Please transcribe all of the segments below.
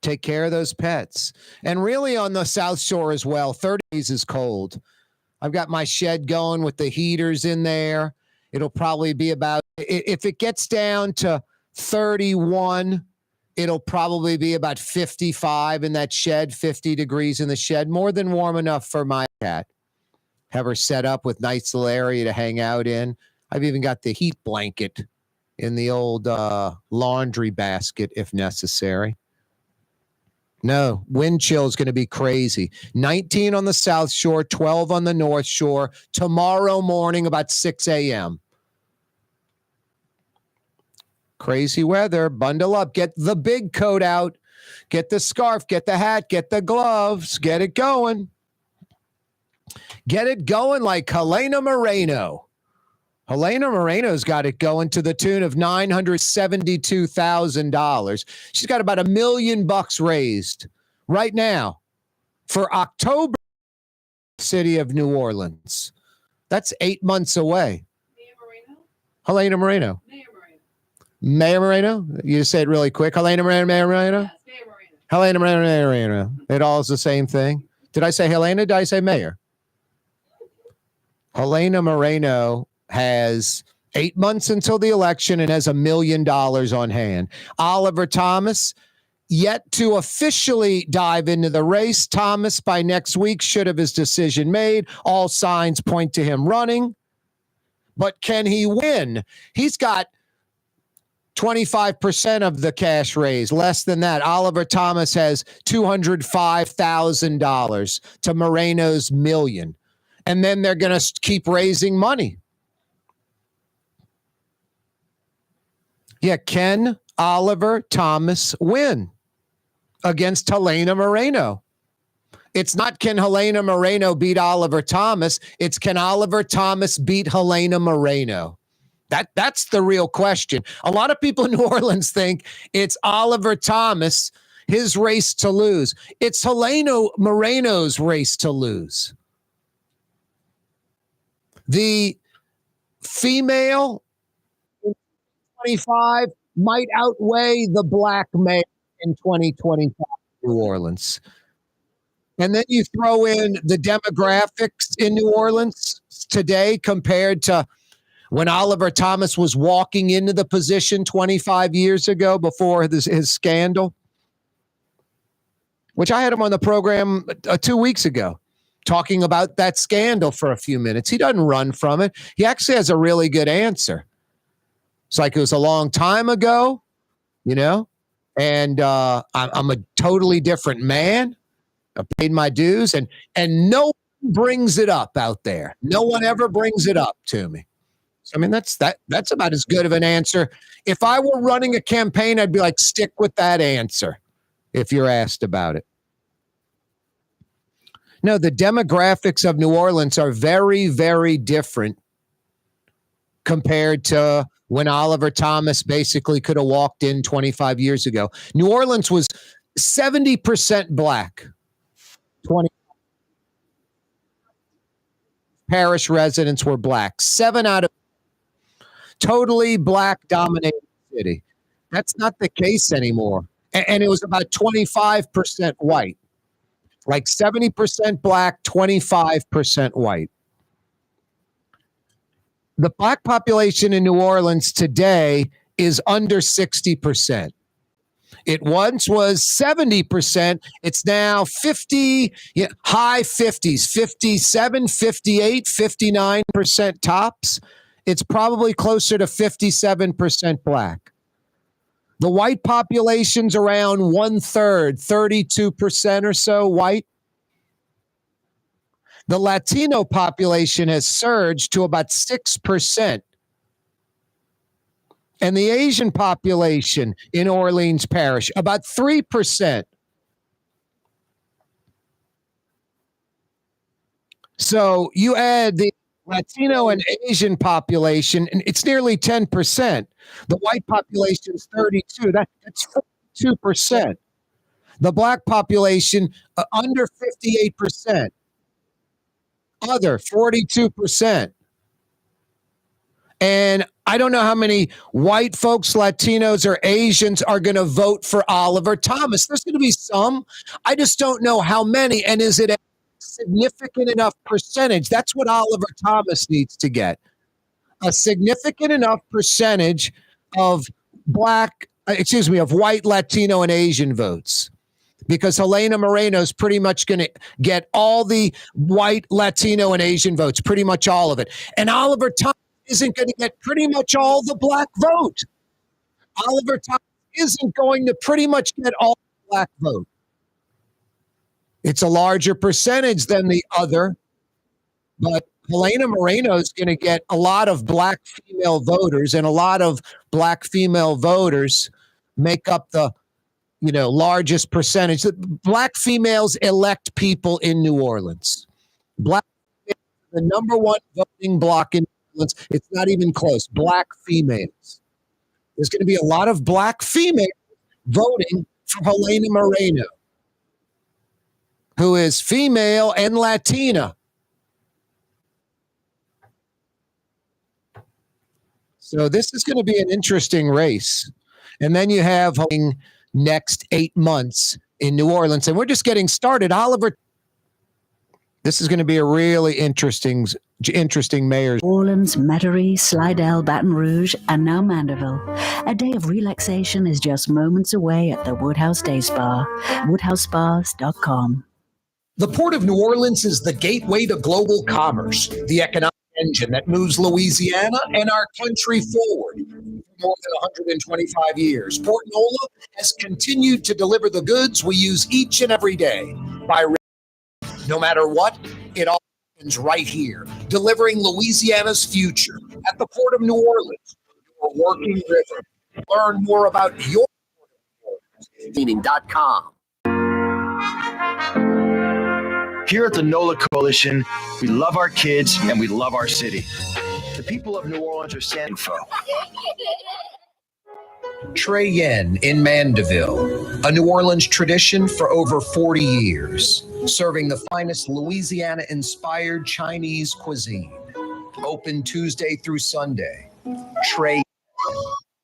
Take care of those pets. And really on the South Shore as well, 30 days is cold. I've got my shed going with the heaters in there. It'll probably be about, if it gets down to 31, it'll probably be about 55 in that shed, 50 degrees in the shed, more than warm enough for my cat. Have her set up with nice little area to hang out in. I've even got the heat blanket in the old laundry basket if necessary. No, wind chill is going to be crazy. 19 on the South Shore, 12 on the North Shore. Tomorrow morning about 6 a.m. Crazy weather. Bundle up. Get the big coat out. Get the scarf. Get the hat. Get the gloves. Get it going. Get it going like Helena Moreno. Helena Moreno's got it going to the tune of $972,000. She's got about $1 million raised right now for October, city of New Orleans. That's 8 months away. Helena Moreno. Mayor Moreno. You say it really quick. Helena Moreno. Mayor Moreno. Yes, Mayor Moreno. Helena Moreno. Mayor Moreno. It all is the same thing. Did I say Helena? Did I say Mayor? Helena Moreno has 8 months until the election and has $1 million on hand. Oliver Thomas, yet to officially dive into the race. Thomas, by next week, should have his decision made. All signs point to him running. But can he win? He's got 25% of the cash raise, less than that. Oliver Thomas has $205,000 to Moreno's $1 million. And then they're going to keep raising money. Yeah, can Oliver Thomas win against Helena Moreno? It's not can Helena Moreno beat Oliver Thomas. It's can Oliver Thomas beat Helena Moreno? That's the real question. A lot of people in New Orleans think it's Oliver Thomas, his race to lose. It's Helena Moreno's race to lose. The female 25 might outweigh the black male in 2025 in New Orleans. And then you throw in the demographics in New Orleans today compared to when Oliver Thomas was walking into the position 25 years ago before his scandal, which I had him on the program 2 weeks ago, talking about that scandal for a few minutes. He doesn't run from it. He actually has a really good answer. It's like it was a long time ago, you know, and I'm a totally different man. I paid my dues, and no one brings it up out there. No one ever brings it up to me. So, I mean, that's about as good of an answer. If I were running a campaign, I'd be like, stick with that answer if you're asked about it. No, the demographics of New Orleans are very, very different compared to when Oliver Thomas basically could have walked in 25 years ago. New Orleans was 70% black. 20 parish residents were black. 7 out of totally black dominated city. That's not the case anymore. And it was about 25% white. Like 70% black, 25% white. The black population in New Orleans today is under 60%. It once was 70%. It's now 50, high 50s, 57, 58, 59% tops. It's probably closer to 57% black. The white population's around 1/3, 32% or so white. The Latino population has surged to about 6%. And the Asian population in Orleans Parish, about 3%. So you add the Latino and Asian population, and it's nearly 10%. The white population is 32. That's 42%. The black population, under 58%. Other, 42%. And I don't know how many white folks, Latinos, or Asians are going to vote for Oliver Thomas. There's going to be some. I just don't know how many. And is it a significant enough percentage? That's what Oliver Thomas needs to get. A significant enough percentage of of white, Latino, and Asian votes. Because Helena Moreno is pretty much going to get all the white, Latino, and Asian votes, pretty much all of it. And Oliver Thomas isn't going to get pretty much all the black vote. Oliver Thomas isn't going to pretty much get all the black vote. It's a larger percentage than the other, but Helena Moreno is going to get a lot of black female voters, and a lot of black female voters make up the largest percentage. Black females elect people in New Orleans. Black females are the number one voting bloc in New Orleans. It's not even close. Black females. There's going to be a lot of black females voting for Helena Moreno, who is female and Latina. So this is going to be an interesting race. And then you have next 8 months in New Orleans. And we're just getting started. Oliver, this is going to be a really interesting mayor. Orleans, Metairie, Slidell, Baton Rouge, and now Mandeville. A day of relaxation is just moments away at the Woodhouse Day Spa. WoodhouseSpas.com. The Port of New Orleans is the gateway to global commerce, the economic engine that moves Louisiana and our country forward. For more than 125 years, Port Nola has continued to deliver the goods we use each and every day. No matter what, it all happens right here, delivering Louisiana's future at the Port of New Orleans, your working river. Learn more about your meaning.com. Here at the NOLA Coalition, we love our kids and we love our city. The people of New Orleans are standing for. Trey Yen in Mandeville, a New Orleans tradition for over 40 years, serving the finest Louisiana-inspired Chinese cuisine. Open Tuesday through Sunday. Trey.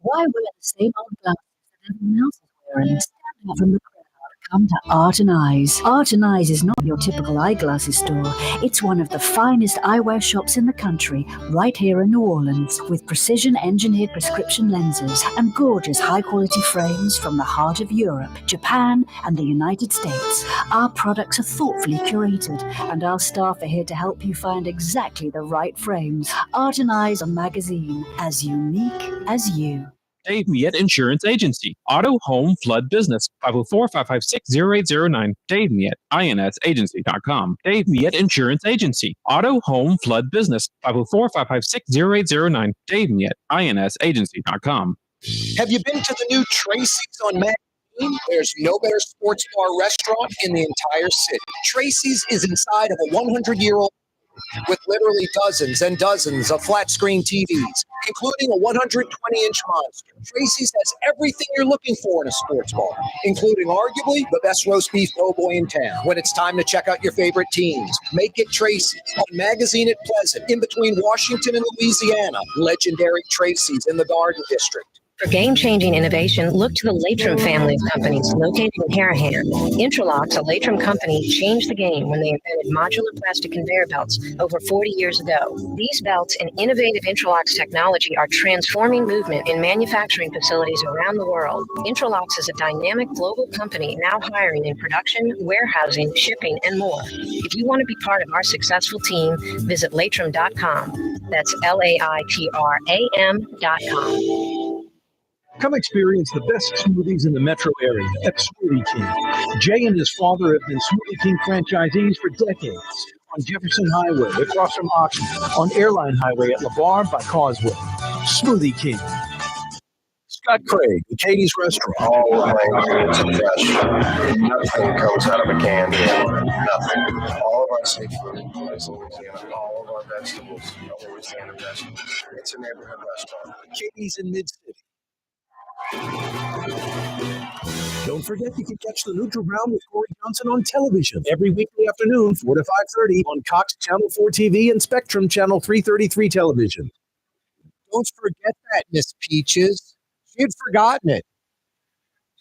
Why wear the same old glasses that everyone else is wearing? Stand out from the crowd. Come to Art and Eyes. Art and Eyes is not your typical eyeglasses store. It's one of the finest eyewear shops in the country, right here in New Orleans, with precision-engineered prescription lenses and gorgeous high-quality frames from the heart of Europe, Japan, and the United States. Our products are thoughtfully curated, and our staff are here to help you find exactly the right frames. Art and Eyes, a magazine as unique as you. Dave Miette Insurance Agency. Auto, home, flood, business. 504-556-0809. Dave Miette, INSagency.com. Dave Miette Insurance Agency. Auto, home, flood, business. 504-556-0809. Dave Miette, INSagency.com. Have you been to the new Tracy's on Magazine? There's no better sports bar restaurant in the entire city. Tracy's is inside of a 100-year-old with literally dozens and dozens of flat screen TVs, including a 120-inch monster. Tracy's has everything you're looking for in a sports bar, including arguably the best roast beef doughboy in town. When it's time to check out your favorite teams, make it Tracy's on Magazine at Pleasant, in between Washington and Louisiana. Legendary Tracy's in the Garden District. For game-changing innovation, look to the Latrim family of companies located in Harahan. Intralocks, a Latrim company, changed the game when they invented modular plastic conveyor belts over 40 years ago. These belts and innovative Intralocks technology are transforming movement in manufacturing facilities around the world. Intralocks is a dynamic global company now hiring in production, warehousing, shipping, and more. If you want to be part of our successful team, visit Latrim.com. That's LAITRAM.com. Come experience the best smoothies in the metro area at Smoothie King. Jay and his father have been Smoothie King franchisees for decades. On Jefferson Highway, across from Oxford, on Airline Highway at LeBar by Causeway. Smoothie King. Scott Craig, the Katie's Restaurant. All the fresh. Nothing comes out of a can here. Nothing. All of our seafood is Louisiana. All of our vegetables are Louisiana vegetables. It's a neighborhood restaurant. Katie's in Mid-City. Don't forget you can catch the Neutral Brown with Corey Johnson on television every weekday afternoon, 4 to 5:30 on Cox Channel 4 TV and Spectrum Channel 333 television. Don't forget that, Miss Peaches. She had forgotten it.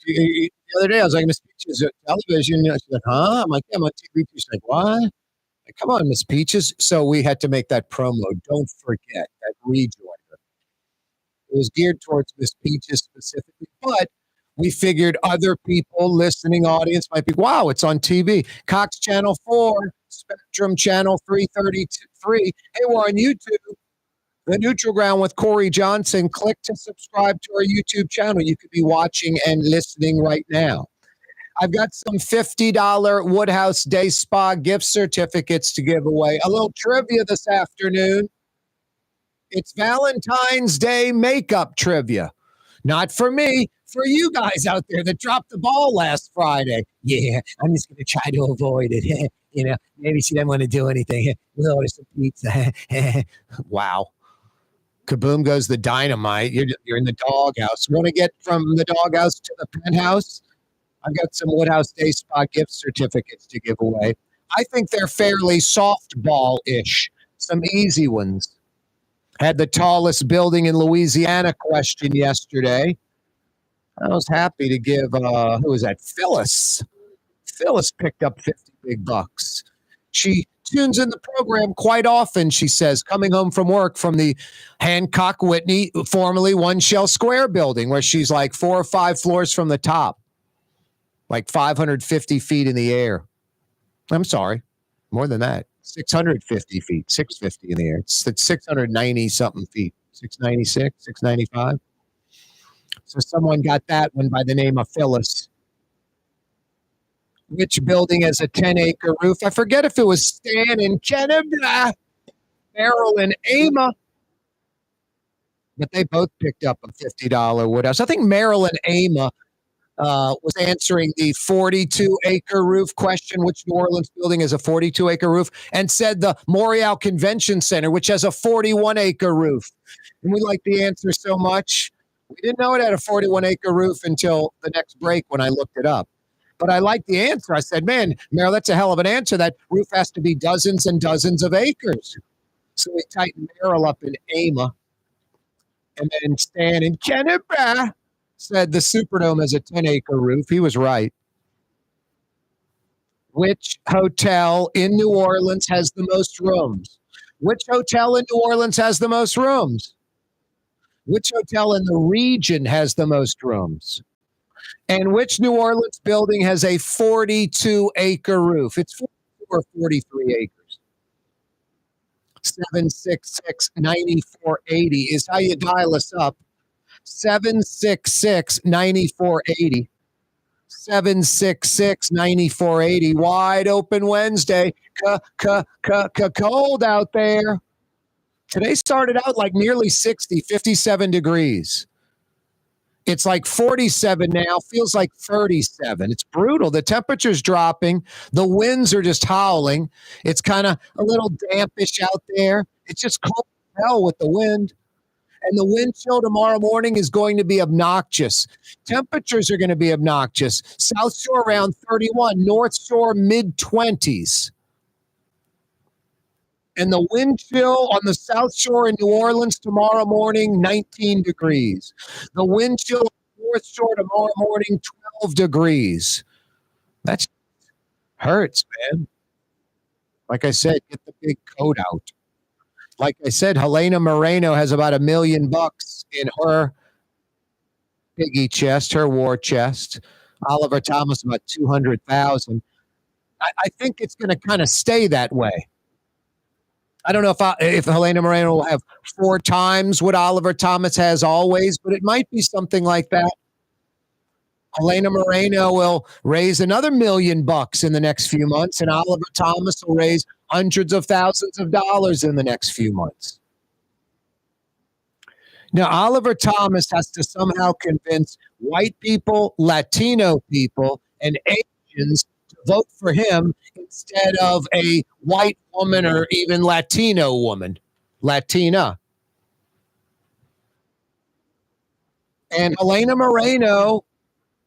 The other day, I was like, Miss Peaches, television. She's like, huh? I'm like, yeah, I'm on TV. She's like, what? Like, come on, Miss Peaches. So we had to make that promo. Don't forget that rejoiner. It was geared towards Miss Peaches specifically, but we figured other people, listening audience, might be, wow, it's on TV. Cox Channel 4, Spectrum Channel 333. Hey, we're on YouTube. The Neutral Ground with Corey Johnson. Click to subscribe to our YouTube channel. You could be watching and listening right now. I've got some $50 Woodhouse Day Spa gift certificates to give away. A little trivia this afternoon. It's Valentine's Day makeup trivia. Not for me, for you guys out there that dropped the ball last Friday. Yeah, I'm just going to try to avoid it. Maybe she didn't want to do anything. We'll order some pizza. Wow. Kaboom goes the dynamite. You're in the doghouse. Want to get from the doghouse to the penthouse? I've got some Woodhouse Day Spa gift certificates to give away. I think they're fairly softball-ish. Some easy ones. Had the tallest building in Louisiana question yesterday. I was happy to give, who was that? Phyllis. Phyllis picked up 50 big bucks. She tunes in the program quite often, she says, coming home from work from the Hancock Whitney, formerly One Shell Square building, where she's like 4 or 5 floors from the top, like 550 feet in the air. I'm sorry, more than that. 650 feet, 650 in the air. It's 690 something feet, 696, 695. So someone got that one by the name of Phyllis. Which building has a 10-acre roof? I forget if it was Stan and Kennebra, Merrill and Ama, but they both picked up a $50 Woodhouse. I think Merrill and Ama was answering the 42-acre roof question, which New Orleans building has a 42-acre roof, and said the Montreal Convention Center, which has a 41-acre roof. And we like the answer so much. We didn't know it had a 41-acre roof until the next break when I looked it up. But I liked the answer. I said, man, Merrill, that's a hell of an answer. That roof has to be dozens and dozens of acres. So we tightened Merrill up in Ama. And then Stan in Kennebra said the Superdome has a 10-acre roof. He was right. Which hotel in New Orleans has the most rooms? Which hotel in New Orleans has the most rooms? Which hotel in the region has the most rooms? And which New Orleans building has a 42-acre roof? It's 42 or 43 acres. 766-9480 is how you dial us up. 766-9480. 766-9480. Wide open Wednesday. Cold out there. Today started out like nearly 60, 57 degrees. It's like 47 now, feels like 37. It's brutal. The temperature's dropping. The winds are just howling. It's kind of a little dampish out there. It's just cold as hell with the wind. And the wind chill tomorrow morning is going to be obnoxious. Temperatures are going to be obnoxious. South Shore around 31, North Shore mid-20s. And the wind chill on the South Shore in New Orleans tomorrow morning, 19 degrees. The wind chill on the North Shore tomorrow morning, 12 degrees. That hurts, man. Like I said, get the big coat out. Like I said, Helena Moreno has about $1 million in her piggy chest, her war chest. Oliver Thomas about 200,000. I think it's going to kind of stay that way. I don't know if Helena Moreno will have 4 times what Oliver Thomas has always, but it might be something like that. Helena Moreno will raise another $1 million in the next few months, and Oliver Thomas will raise hundreds of thousands of dollars in the next few months. Now, Oliver Thomas has to somehow convince white people, Latino people, and Asians to vote for him instead of a white woman or even Latino woman, Latina. And Helena Moreno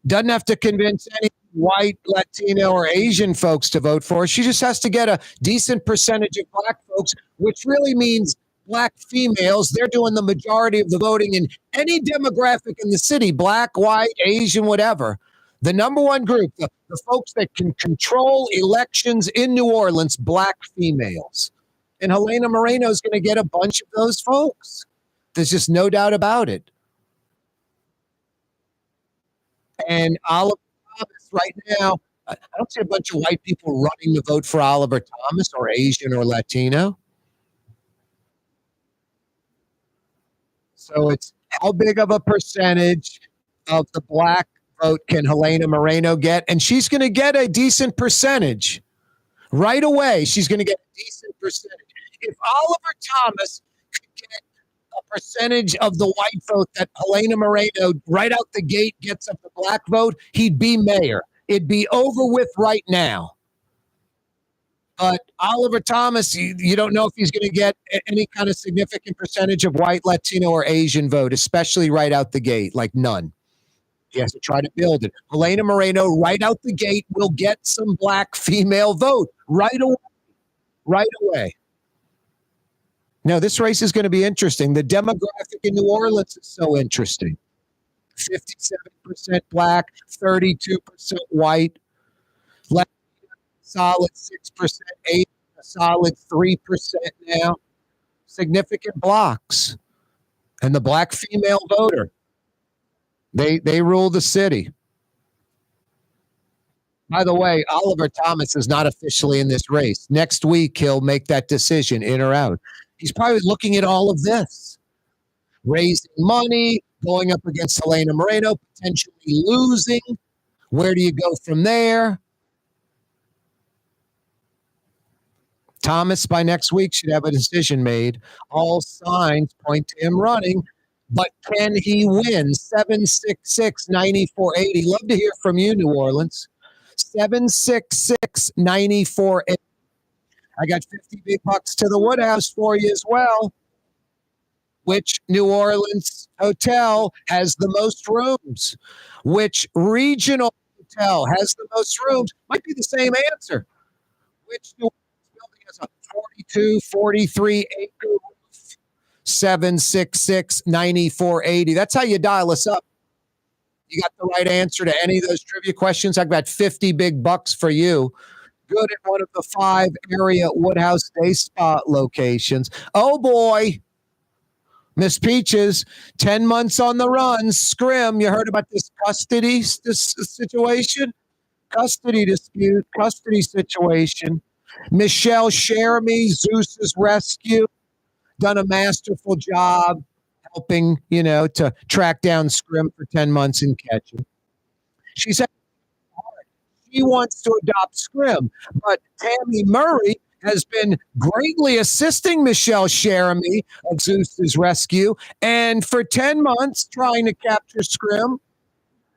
doesn't have to convince any white, Latino, or Asian folks to vote for her. She just has to get a decent percentage of black folks, which really means black females. They're doing the majority of the voting in any demographic in the city, black, white, Asian, whatever. The number one group, the folks that can control elections in New Orleans, black females. And Helena Moreno is going to get a bunch of those folks. There's just no doubt about it. And Oliver Thomas right now, I don't see a bunch of white people running to vote for Oliver Thomas or Asian or Latino. So it's how big of a percentage of the black vote can Helena Moreno get? And she's going to get a decent percentage. Right away, she's going to get a decent percentage. If Oliver Thomas could get a percentage of the white vote that Helena Moreno right out the gate gets of the black vote, he'd be mayor. It'd be over with right now. But Oliver Thomas, you don't know if he's going to get any kind of significant percentage of white, Latino, or Asian vote, especially right out the gate, like none. He has to try to build it. Helena Moreno, right out the gate, will get some black female vote right away. Right away. Now, this race is going to be interesting. The demographic in New Orleans is so interesting. 57% black, 32% white, Latino, solid 6%, Asian, a solid 3% now. Significant blocks. And the black female voter, they rule the city. By the way, Oliver Thomas is not officially in this race. Next week, he'll make that decision, in or out. He's probably looking at all of this. Raising money, going up against Helena Moreno, potentially losing. Where do you go from there? Thomas, by next week, should have a decision made. All signs point to him running. But can he win? 766-9480. Love to hear from you, New Orleans. 766-9480. I got 50 big bucks to the Woodhouse for you as well. Which New Orleans hotel has the most rooms? Which regional hotel has the most rooms? Might be the same answer. Which New Orleans building has a 42, 43 acre roof? 766-9480. That's how you dial us up. You got the right answer to any of those trivia questions. I've got 50 big bucks for you. Good at one of the 5 area Woodhouse Day Spa locations. Oh boy, Miss Peaches, 10 months on the run. Scrim, you heard about this custody situation? Custody dispute, custody situation. Michelle Cheramy, Zeus's rescue, done a masterful job helping, to track down Scrim for 10 months and catch him. She said she wants to adopt Scrim, but Tammy Murray has been greatly assisting Michelle Cheramy of Zeus's rescue, and for 10 months trying to capture Scrim,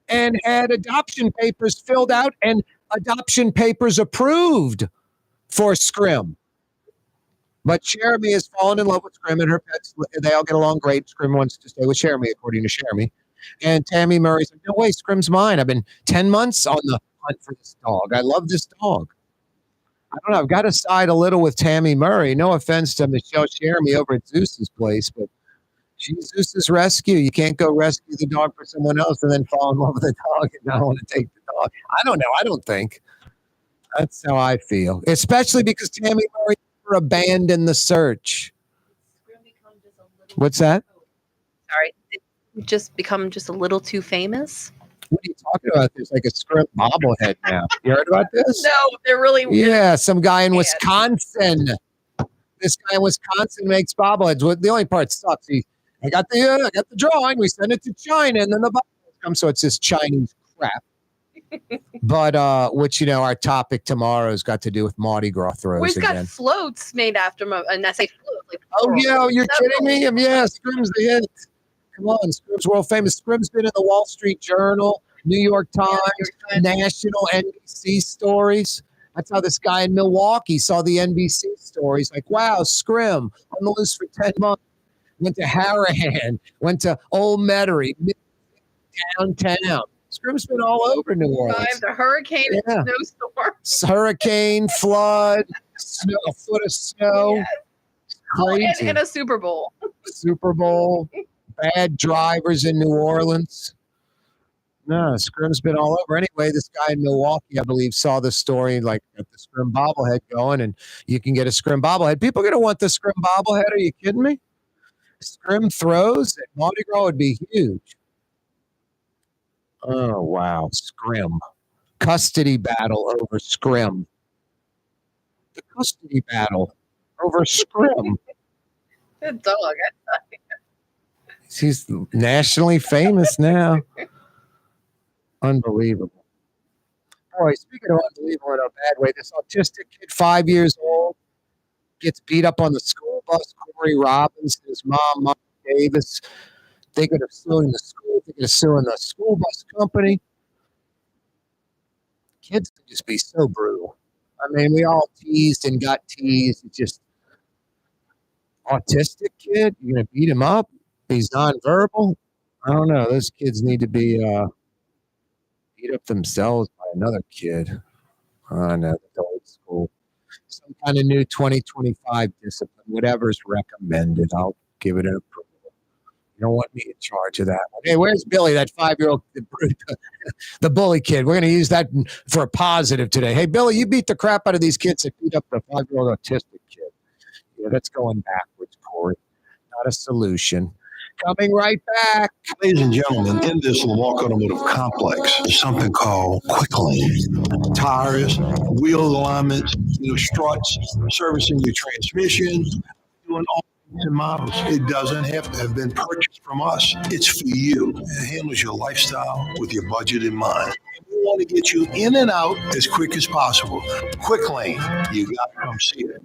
and had adoption papers filled out and adoption papers approved for Scrim. But Cheramy has fallen in love with Scrim and her pets. They all get along great. Scrim wants to stay with Cheramy, according to Cheramy. And Tammy Murray said, no way, Scrim's mine. I've been 10 months on the hunt for this dog. I love this dog. I don't know. I've got to side a little with Tammy Murray. No offense to Michelle Cheramy over at Zeus's place, but she's Zeus's rescue. You can't go rescue the dog for someone else and then fall in love with the dog and not want to take the dog. I don't know. I don't think. That's how I feel. Especially because Tammy Murray never abandoned the search. What's that? Sorry. It just become just a little too famous? What are you talking about? There's like a Scrim bobblehead now. You heard about this? No, they're really weird. Yeah, some guy in Wisconsin. This guy in Wisconsin makes bobbleheads. The only part sucks. I got the drawing. We send it to China, and then the bobbleheads come. So it's this Chinese crap. But which our topic tomorrow has got to do with Mardi Gras throws. We've again. got floats made after and I say float. Like you're kidding me? Yeah, Scrim's the hit. Come on, Scrim's world famous. Scrim's been in the Wall Street Journal, New York Times, national NBC stories. That's how this guy in Milwaukee saw the NBC stories. Like, wow, Scrim on the loose for 10 months. Went to Harahan, went to Old Metairie, downtown. Scrim's been all over New Orleans. Survived a hurricane and snowstorm. Hurricane, flood, snow, a foot of snow. Yes. crazy. And a Super Bowl. Super Bowl, bad drivers in New Orleans. No, Scrim's been all over. Anyway, this guy in Milwaukee, I believe, saw the story, like got the Scrim bobblehead going, and you can get a Scrim bobblehead. People are going to want the Scrim bobblehead. Are you kidding me? Scrim throws at Mardi Gras would be huge. Oh, wow. Scrim. Custody battle over Scrim. The custody battle over Scrim. Good dog. He's nationally famous now. Unbelievable. Boy, speaking of unbelievable in a bad way, this autistic kid, 5 years old, gets beat up on the school bus. Corey Robbins, his mom, Mom Davis, thinking of suing the school, thinking of suing the school bus company. Kids can just be so brutal. I mean, we all teased and got teased. It's just autistic kid. You're going to beat him up? He's nonverbal? I don't know. Those kids need to be beat up themselves by another kid. I know, that's old school. Some kind of new 2025 discipline, whatever's recommended, I'll give it an approval. You don't want me in charge of that one. Hey, where's Billy, that 5-year-old, the bully kid? We're going to use that for a positive today. Hey, Billy, you beat the crap out of these kids that beat up the 5-year-old autistic kid. Yeah, that's going backwards, Corey. Not a solution. Coming right back. Ladies and gentlemen, in this Lamar Automotive complex, there's something called quick lane. Tires, wheel alignments, struts, servicing your transmission, doing all and models. It doesn't have to have been purchased from us. It's for you. It handles your lifestyle with your budget in mind. We want to get you in and out as quick as possible. Quick lane, you got to come see it.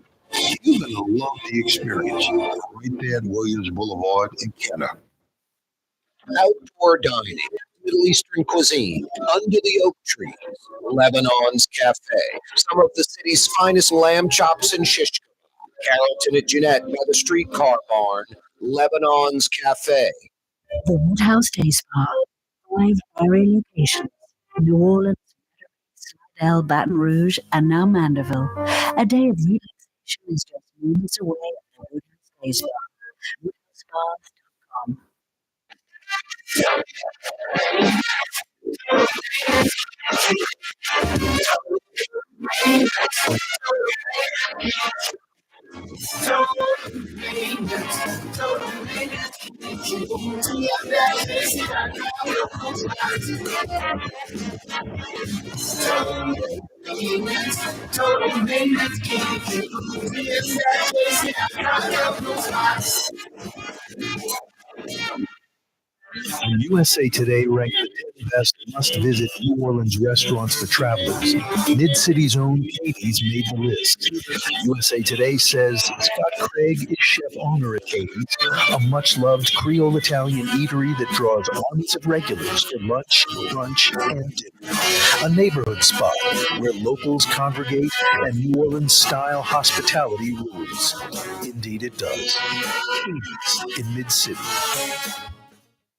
You're going to love the experience right there at Williams Boulevard in Kenner. Outdoor dining, Middle Eastern cuisine, under the oak trees, Lebanon's Cafe, some of the city's finest lamb chops and shish kebab, Carrollton at Jeanette by the streetcar barn, Lebanon's Cafe. The Woodhouse Day Spa, 5 area locations, New Orleans, Slidell, Baton Rouge, and now Mandeville. A day of relaxation is just moments away at the Woodhouse Day Spa. WoodhouseSpa.com. And USA Today ranked the 10 best must-visit New Orleans restaurants for travelers. Mid-City's own Katie's made the list. USA Today says Scott Craig is chef owner at Katie's, a much-loved Creole Italian eatery that draws armies of regulars for lunch, brunch, and dinner. A neighborhood spot where locals congregate and New Orleans-style hospitality rules. Indeed it does. Katie's in Mid-City.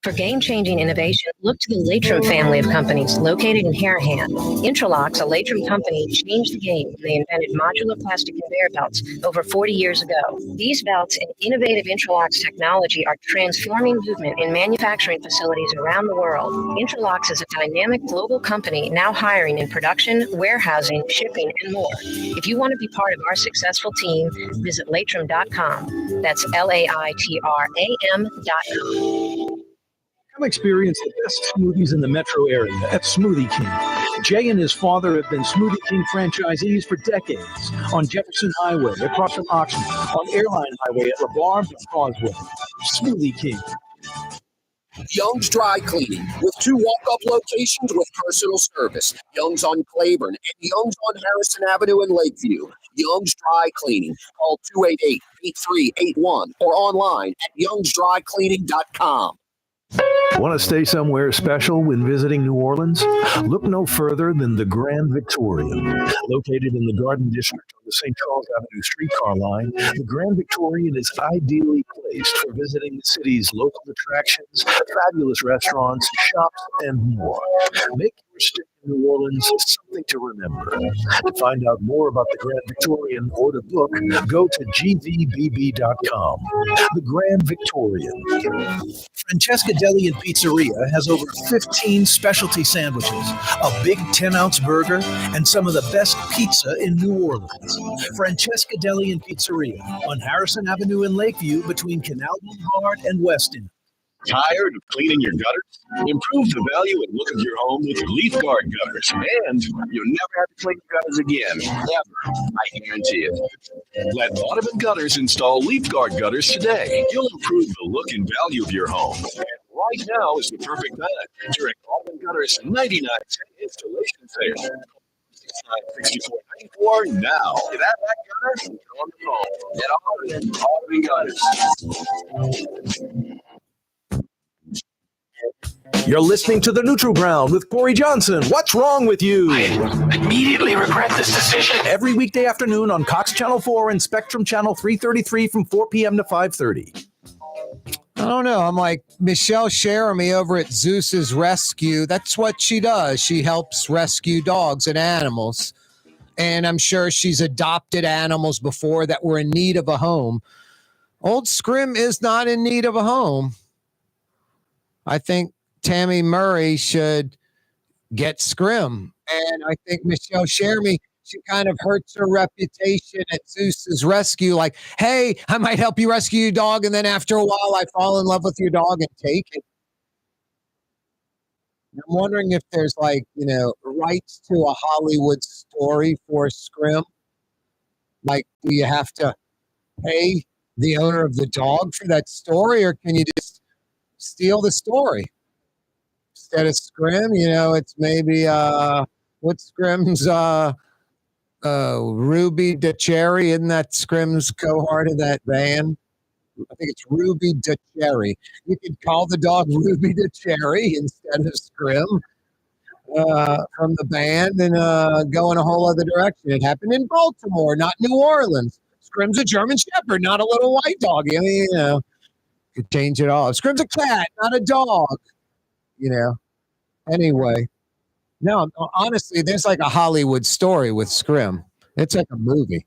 For game-changing innovation, look to the Latrim family of companies located in Harahan. Interlocks, a Latrim company, changed the game when they invented modular plastic conveyor belts over 40 years ago. These belts and innovative Interlocks technology are transforming movement in manufacturing facilities around the world. Interlocks is a dynamic global company now hiring in production, warehousing, shipping, and more. If you want to be part of our successful team, visit Latrim.com. That's LAITRAM.com. Come experience the best smoothies in the metro area at Smoothie King. Jay and his father have been Smoothie King franchisees for decades on Jefferson Highway, across from Oxford, on Airline Highway at LaBarbe and Causeway. Smoothie King. Young's Dry Cleaning, with 2 walk-up locations with personal service. Young's on Claiborne and Young's on Harrison Avenue in Lakeview. Young's Dry Cleaning. Call 288-8381 or online at youngsdrycleaning.com. Want to stay somewhere special when visiting New Orleans? Look no further than the Grand Victorian. Located in the Garden District on the St. Charles Avenue streetcar line, the Grand Victorian is ideally placed for visiting the city's local attractions, fabulous restaurants, shops, and more. Make your stay in New Orleans, something to remember. To find out more about the Grand Victorian or to book, go to gvbb.com. The Grand Victorian. Francesca Deli and Pizzeria has over 15 specialty sandwiches, a big 10-ounce burger, and some of the best pizza in New Orleans. Francesca Deli and Pizzeria on Harrison Avenue in Lakeview between Canal Boulevard and Weston. Tired of cleaning your gutters? Improve the value and look of your home with Leaf Guard gutters, and you'll never have to clean gutters again, ever. I guarantee it. Let Audubon Gutters install Leaf Guard gutters today. You'll improve the look and value of your home. And right now is the perfect time during Audubon Gutters 99-cent installation sale. 6494 now. Get out that gutter and go on the phone. Get Audubon Gutters. You're listening to The Neutral Ground with Corey Johnson. What's wrong with you? I immediately regret this decision. Every weekday afternoon on Cox Channel 4 and Spectrum Channel 333 from 4 p.m. to 5:30. I don't know. I'm like Michelle Cheramy over at Zeus's Rescue. That's what she does. She helps rescue dogs and animals. And I'm sure she's adopted animals before that were in need of a home. Old Scrim is not in need of a home. I think Tammy Murray should get Scrim. And I think Michelle Cheramy, she kind of hurts her reputation at Zeus's Rescue. Like, hey, I might help you rescue your dog. And then after a while, I fall in love with your dog and take it. I'm wondering if there's rights to a Hollywood story for Scrim. Like, do you have to pay the owner of the dog for that story, or can you just steal the story? Instead of Scrim, it's maybe what's Scrim's Ruby DeCherry, isn't that Scrim's cohort of that band? I think it's Ruby DeCherry. You could call the dog Ruby DeCherry instead of Scrim from the band and go in a whole other direction. It happened in Baltimore, not New Orleans. Scrim's a German Shepherd, not a little white dog. I mean, could change it all. Scrim's a cat, not a dog. Anyway, no, honestly, there's like a Hollywood story with Scrim. It's like a movie.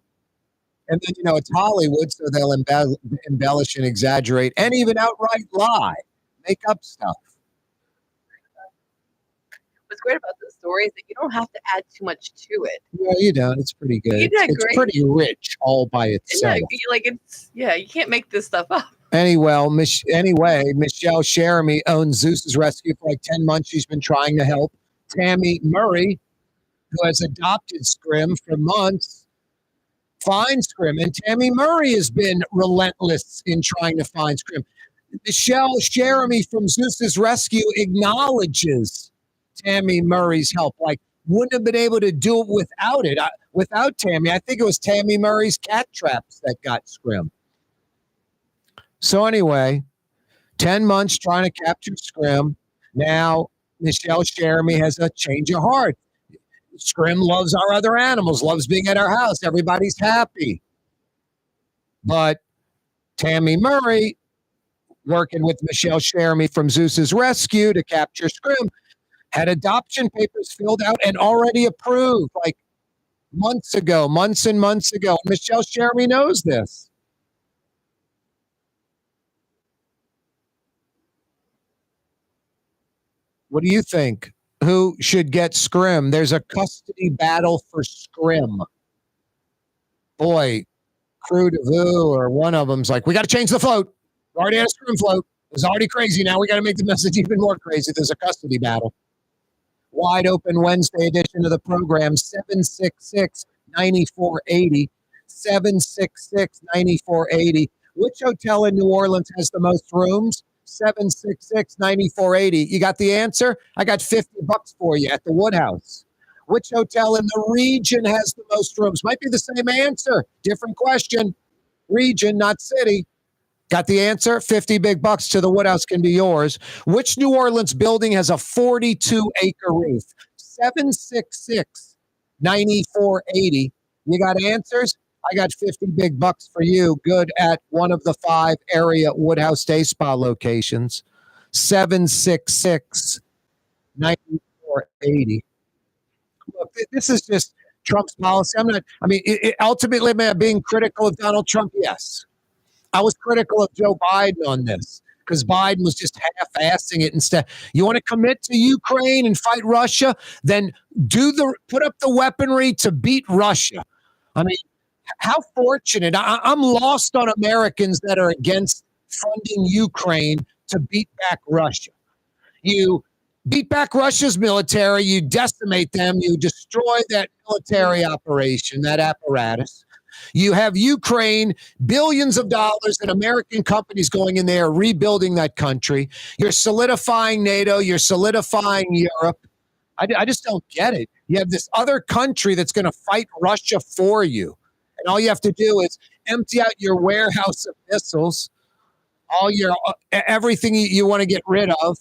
And then, it's Hollywood, so they'll embellish and exaggerate and even outright lie, make up stuff. What's great about this story is that you don't have to add too much to it. Yeah, you don't. It's pretty good. It's pretty rich all by itself. You can't make this stuff up. Anyway, Michelle Cheramy owns Zeus's Rescue for like 10 months. She's been trying to help Tammy Murray, who has adopted Scrim for months, find Scrim. And Tammy Murray has been relentless in trying to find Scrim. Michelle Cheramy from Zeus's Rescue acknowledges Tammy Murray's help. Like, wouldn't have been able to do it without it. Without Tammy, I think it was Tammy Murray's cat traps that got Scrim. So anyway, 10 months trying to capture Scrim. Now, Michelle Cheramy has a change of heart. Scrim loves our other animals, loves being at our house. Everybody's happy. But Tammy Murray, working with Michelle Cheramy from Zeus's Rescue to capture Scrim, had adoption papers filled out and already approved like months and months ago. Michelle Cheramy knows this. What do you think? Who should get Scrim? There's a custody battle for Scrim. Boy, Crew de Vue or one of them's like, we got to change the float. We already had a Scrim float. It's already crazy. Now we got to make the message even more crazy. There's a custody battle. Wide open Wednesday edition of the program, 766-9480. 766-9480. Which hotel in New Orleans has the most rooms? 766-9480. You got the answer? I got $50 for you at the Woodhouse. Which hotel in the region has the most rooms? Might be the same answer. Different question. Region, not city. Got the answer? $50 to the Woodhouse can be yours. Which New Orleans building has a 42-acre roof? 766-9480. You got answers? I got $50 for you. Good at one of the 5 area Woodhouse Day Spa locations. 766-9480. look, this is just Trump's policy. Ultimately, am I being critical of Donald Trump? Yes. I was critical of Joe Biden on this because Biden was just half-assing it instead. You want to commit to Ukraine and fight Russia? Then put up the weaponry to beat Russia. I mean, how fortunate. I'm lost on Americans that are against funding Ukraine to beat back Russia. You beat back Russia's military, you decimate them, you destroy that military operation, that apparatus. You have Ukraine, billions of dollars and American companies going in there, rebuilding that country. You're solidifying NATO, you're solidifying Europe. I just don't get it. You have this other country that's going to fight Russia for you. And all you have to do is empty out your warehouse of missiles, all your everything you want to get rid of,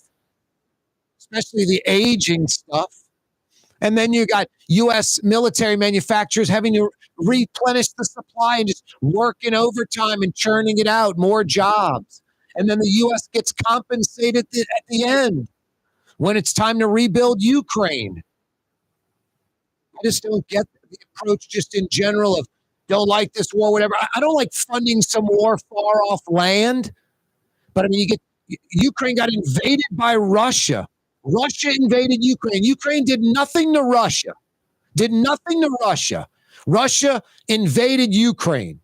especially the aging stuff. And then you got U.S. military manufacturers having to replenish the supply and just working overtime and churning it out, more jobs. And then the U.S. gets compensated at the end when it's time to rebuild Ukraine. I just don't get the approach just in general of don't like this war, whatever. I don't like funding some war far off land. But I mean, Ukraine got invaded by Russia. Russia invaded Ukraine. Ukraine did nothing to Russia. Russia invaded Ukraine.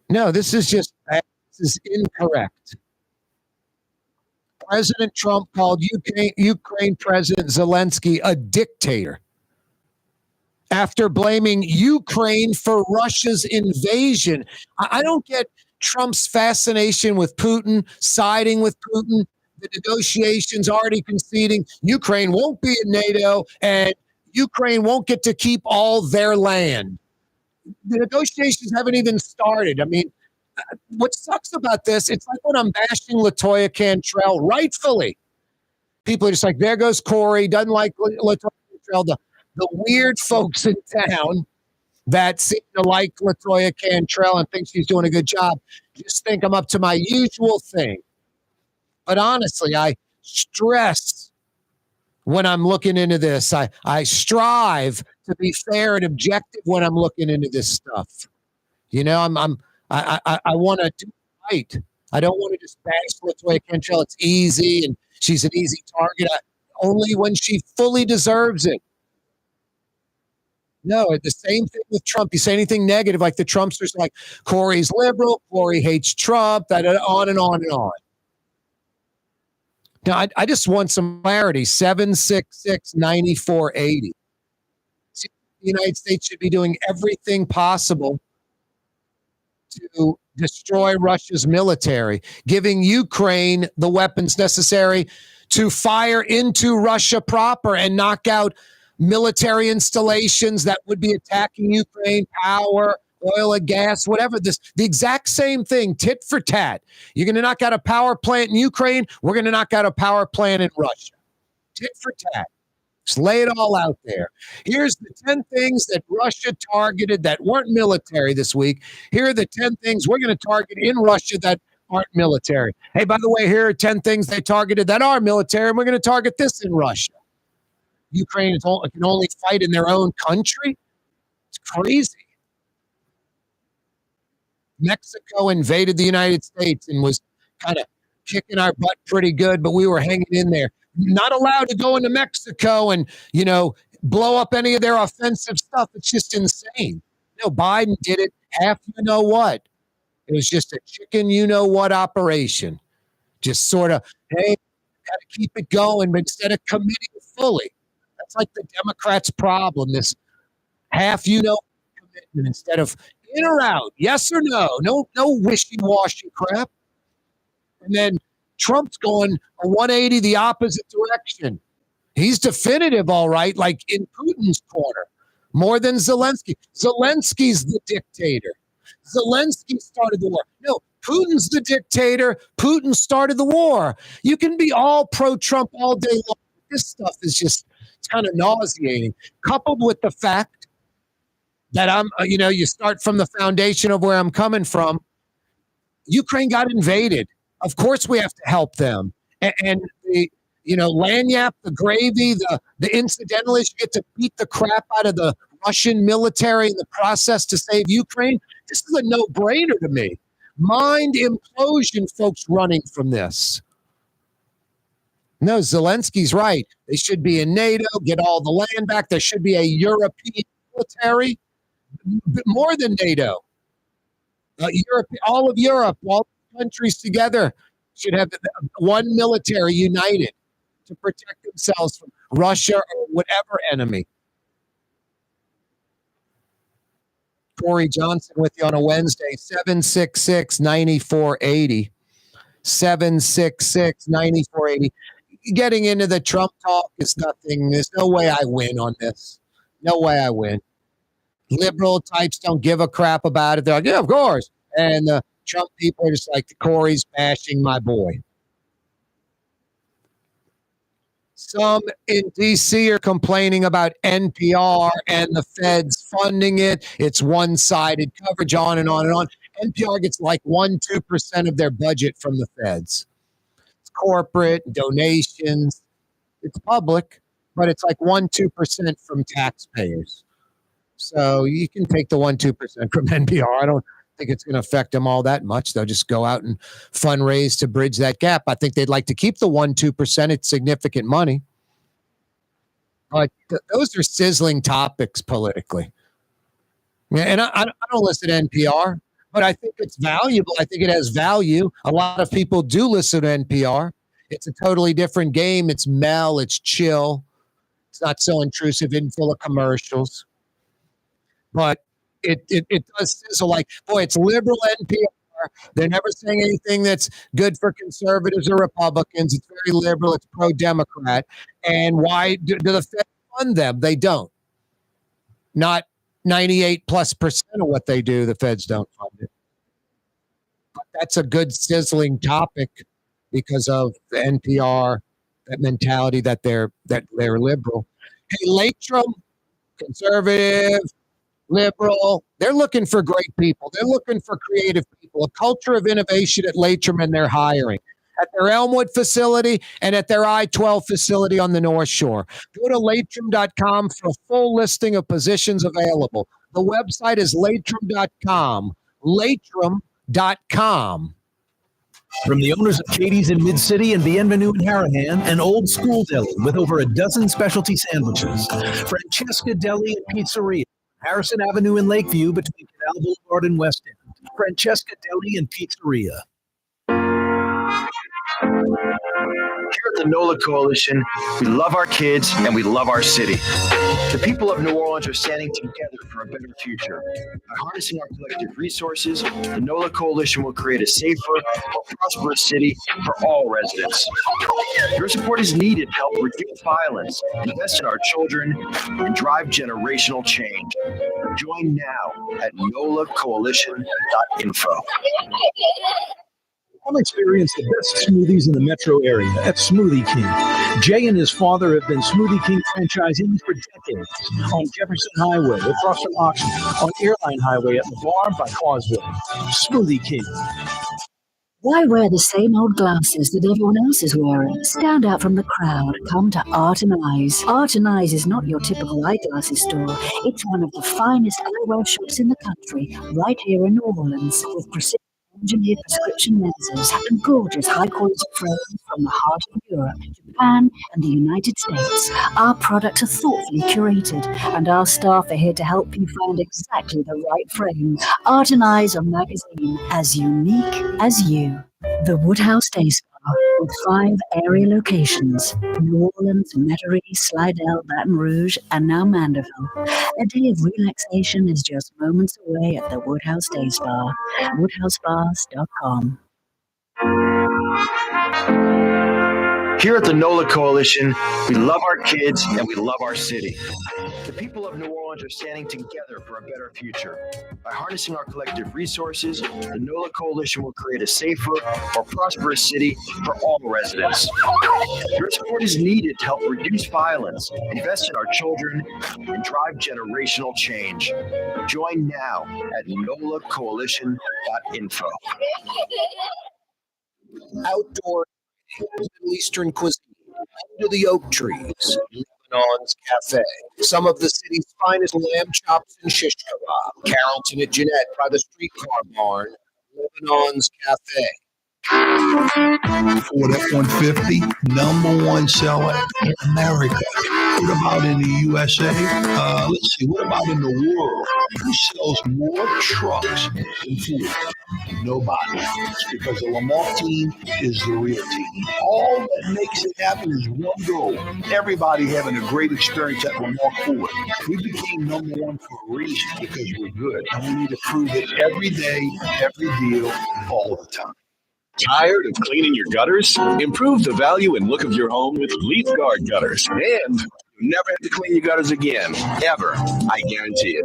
No, this is incorrect. President Trump called Ukraine President Zelensky a dictator after blaming Ukraine for Russia's invasion. I don't get Trump's fascination with Putin, siding with Putin, the negotiations already conceding Ukraine won't be in NATO and Ukraine won't get to keep all their land. The negotiations haven't even started. I mean, what sucks about this, it's like when I'm bashing LaToya Cantrell, rightfully. People are just like, there goes Corey, doesn't like LaToya Cantrell. The weird folks in town that seem to like LaToya Cantrell and think she's doing a good job just think I'm up to my usual thing. But honestly, I stress when I'm looking into this. I strive to be fair and objective when I'm looking into this stuff. You know, I want to do right. I don't want to just bash LaToya Cantrell. It's easy and she's an easy target. Only when she fully deserves it. No, the same thing with Trump. You say anything negative, like the Trumpsters, like Corey's liberal, Corey hates Trump, that on and on and on. Now, I just want some clarity. 766-9480. The United States should be doing everything possible to destroy Russia's military, giving Ukraine the weapons necessary to fire into Russia proper and knock out military installations that would be attacking Ukraine, power, oil and gas, whatever. The exact same thing, tit for tat. You're going to knock out a power plant in Ukraine. We're going to knock out a power plant in Russia. Tit for tat. Just lay it all out there. Here's the 10 things that Russia targeted that weren't military this week. Here are the 10 things we're going to target in Russia that aren't military. Hey, by the way, here are 10 things they targeted that are military, and we're going to target this in Russia. Ukraine can only fight in their own country. It's crazy. Mexico invaded the United States and was kind of kicking our butt pretty good, but we were hanging in there. Not allowed to go into Mexico and, blow up any of their offensive stuff. It's just insane. Biden did it. Half you-know-what. It was just a chicken you-know-what operation. Just sort of, hey, got to keep it going, but instead of committing fully. That's like the Democrats' problem, this half commitment instead of in or out, yes or no. No wishy-washy crap. And then Trump's going a 180 the opposite direction. He's definitive, all right, like in Putin's corner, more than Zelensky. Zelensky's the dictator. Zelensky started the war. No, Putin's the dictator. Putin started the war. You can be all pro-Trump all day long. This stuff is just, it's kind of nauseating, coupled with the fact that you start from the foundation of where I'm coming from. Ukraine got invaded. Of course we have to help them. And lanyap, the gravy, the incidentalist, you get to beat the crap out of the Russian military in the process to save Ukraine. This is a no-brainer to me. Mind implosion, folks running from this. No, Zelensky's right. They should be in NATO, get all the land back. There should be a European military, more than NATO. Europe, all of Europe, all countries together should have one military united to protect themselves from Russia or whatever enemy. Corey Johnson with you on a Wednesday, 766-9480. 766-9480. Getting into the Trump talk is nothing. There's no way I win on this. No way I win. Liberal types don't give a crap about it. They're like, yeah, of course. And the Trump people are just like, Corey's bashing my boy. Some in D.C. are complaining about NPR and the feds funding it. It's one-sided coverage, on and on and on. NPR gets like 1-2% of their budget from the feds. It's corporate, donations. It's public, but it's like 1-2% from taxpayers. So you can take the 1-2% from NPR. I don't think it's going to affect them all that much. They'll just go out and fundraise to bridge that gap. I think they'd like to keep the 1-2%. It's significant money. But those are sizzling topics politically. Yeah, and I don't listen to NPR, but I think it's valuable. I think it has value. A lot of people do listen to NPR. It's a totally different game. It's Mel. It's chill. It's not so intrusive and full of commercials. But it does sizzle like, boy, it's liberal NPR. They're never saying anything that's good for conservatives or Republicans. It's very liberal. It's pro-Democrat. And why do the Fed fund them? They don't. Not 98+% of what they do, the Feds don't fund it. But that's a good sizzling topic because of the NPR, that mentality that they're liberal. Hey, Latrim, conservative, liberal, they're looking for great people. They're looking for creative people, a culture of innovation at Latrim, and they're hiring at their Elmwood facility and at their I-12 facility on the North Shore. Go to latrim.com for a full listing of positions available. The website is latrim.com. Latrim.com. From the owners of Katie's in Mid-City and Bienvenue in Harahan, an old school deli with over a dozen specialty sandwiches. Francesca Deli and Pizzeria, Harrison Avenue in Lakeview between Canal Boulevard and West End. Francesca Deli and Pizzeria. Here at the NOLA Coalition, we love our kids and we love our city. The people of New Orleans are standing together for a better future. By harnessing our collective resources, the NOLA Coalition will create a safer, more prosperous city for all residents. Your support is needed to help reduce violence, invest in our children, and drive generational change. Join now at nolacoalition.info. Come experience the best smoothies in the metro area at Smoothie King. Jay and his father have been Smoothie King franchisees for decades on Jefferson Highway, across from Auction, on Airline Highway at the bar by Causeway. Smoothie King. Why wear the same old glasses that everyone else is wearing? Stand out from the crowd. Come to Art and Eyes. Art and Eyes is not your typical eyeglasses store. It's one of the finest eyewear shops in the country, right here in New Orleans, with precision engineered prescription lenses and gorgeous high-quality frames from the heart of Europe, Japan, and the United States. Our products are thoughtfully curated, and our staff are here to help you find exactly the right frame. Art and Eyes, a magazine as unique as you. The Woodhouse Day Spa, with 5 area locations: New Orleans, Metairie, Slidell, Baton Rouge, and now Mandeville. A day of relaxation is just moments away at the Woodhouse Day Spa. WoodhouseSpas.com. Here at the NOLA Coalition, we love our kids and we love our city. The people of New Orleans are standing together for a better future. By harnessing our collective resources, the NOLA Coalition will create a safer, more prosperous city for all residents. Your support is needed to help reduce violence, invest in our children, and drive generational change. Join now at nolacoalition.info. Outdoor Middle Eastern cuisine, under the oak trees, Lebanon's Cafe. Some of the city's finest lamb chops and shish kebab. Carrollton at Jeanette by the streetcar barn, Lebanon's Cafe. Ford F-150, number one seller in America. What about in the USA? Let's see, what about in the world? Who sells more trucks than Ford? Nobody. It's because the Lamar team is the real team. All that makes it happen is one goal. Everybody having a great experience at Lamar Ford. We became number one for a reason, because we're good. And we need to prove it every day, every deal, all the time. Tired of cleaning your gutters? Improve the value and look of your home with Leaf Guard gutters. And you never have to clean your gutters again, ever. I guarantee it.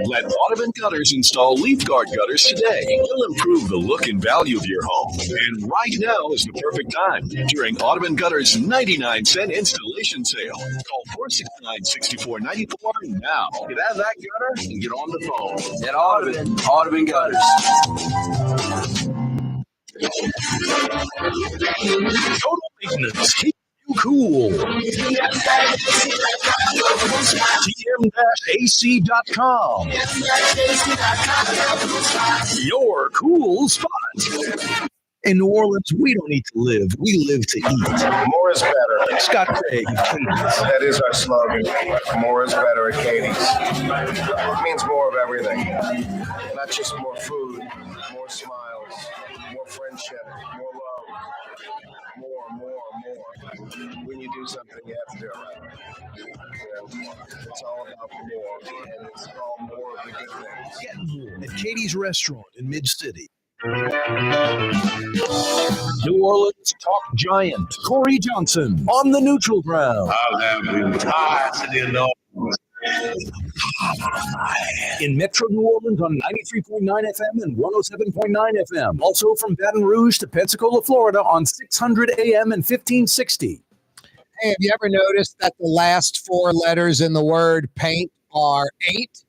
Let Audubon Gutters install Leaf Guard gutters today. It'll improve the look and value of your home. And right now is the perfect time during Audubon Gutters' 99-cent installation sale. Call 469-6494 now. Get out of that gutter and get on the phone. At Audubon Gutters. Total maintenance. Keep you cool. TM-AC.com. Your cool spot. In New Orleans, we don't eat to live. We live to eat. More is better. Scott Craig, That is our slogan. More is better at Katie's. It means more of everything. Not just more food, more smiles, more friendship, more love. More. When you do something, you have to do it right. It's all about more, and it's all more of the good things. Get more at Katie's Restaurant in Mid-City. New Orleans talk giant Corey Johnson on the neutral ground. In Metro New Orleans on 93.9 FM and 107.9 FM. Also from Baton Rouge to Pensacola, Florida on 600 AM and 1560. Hey, have you ever noticed that the last four letters in the word paint are 8?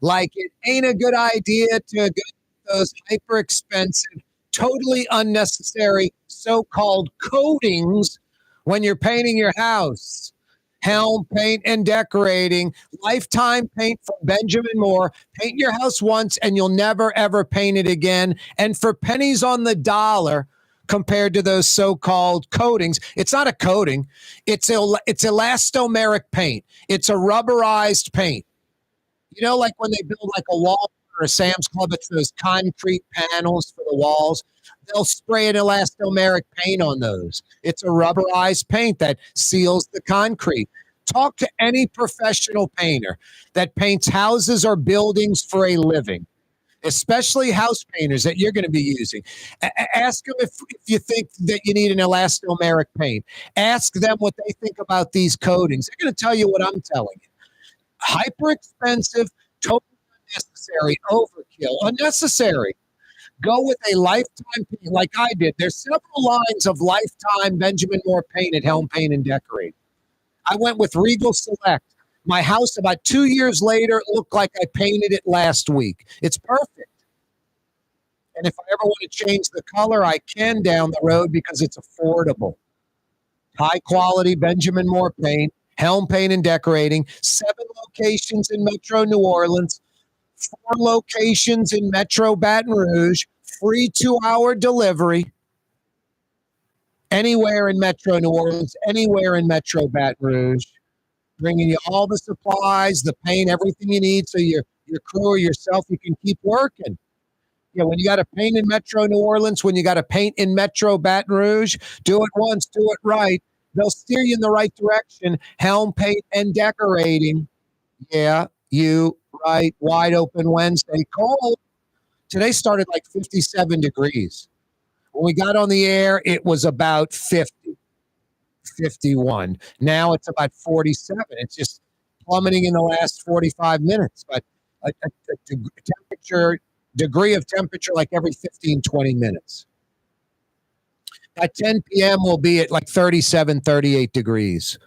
Like, it ain't a good idea to go to those hyper expensive, totally unnecessary so-called coatings when you're painting your house. Helm Paint and Decorating, lifetime paint from Benjamin Moore. Paint your house once and you'll never, ever paint it again. And for pennies on the dollar, compared to those so-called coatings, it's not a coating. It's elastomeric paint. It's a rubberized paint. You know, like when they build like a wall or a Sam's Club, it's those concrete panels for the walls. They'll spray an elastomeric paint on those. It's a rubberized paint that seals the concrete. Talk to any professional painter that paints houses or buildings for a living, especially house painters that you're going to be using. Ask them if you think that you need an elastomeric paint. Ask them what they think about these coatings. They're going to tell you what I'm telling you. Hyper expensive, totally unnecessary, overkill, unnecessary. Go with a lifetime paint like I did. There's several lines of lifetime Benjamin Moore paint at Helm Paint and Decorate. I went with Regal Select. My house about 2 years later looked like I painted it last week. It's perfect. And if I ever want to change the color, I can down the road because it's affordable. High quality Benjamin Moore paint, Helm Paint and Decorating, 7 locations in Metro New Orleans, 4 locations in Metro Baton Rouge, free 2-hour delivery. Anywhere in Metro New Orleans, anywhere in Metro Baton Rouge. Bringing you all the supplies, the paint, everything you need so your crew or yourself, you can keep working. Yeah, when you got to paint in Metro New Orleans, when you got to paint in Metro Baton Rouge, do it once, do it right. They'll steer you in the right direction. Helm Paint and Decorating. Yeah, you right. Wide open Wednesday. Cold. Today started like 57 degrees. When we got on the air, it was about 50. 51. Now it's about 47. It's just plummeting in the last 45 minutes, but a degree of temperature like every 15, 20 minutes. At 10 p.m., we'll be at like 37, 38 degrees.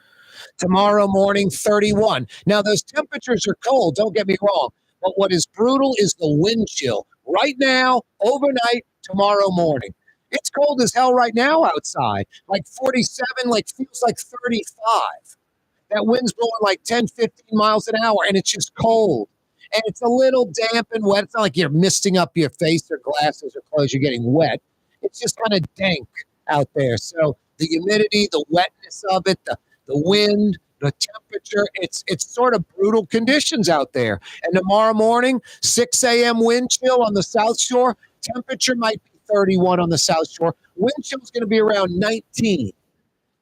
Tomorrow morning, 31. Now, those temperatures are cold, don't get me wrong, but what is brutal is the wind chill. Right now, overnight, tomorrow morning. It's cold as hell right now outside. Like 47, like feels like 35. That wind's blowing like 10, 15 miles an hour, and it's just cold. And it's a little damp and wet. It's not like you're misting up your face or glasses or clothes. You're getting wet. It's just kind of dank out there. So the humidity, the wetness of it, the wind, the temperature, it's sort of brutal conditions out there. And tomorrow morning, 6 a.m. wind chill on the South Shore. Temperature might be 31 on the South Shore. Wind chill is going to be around 19.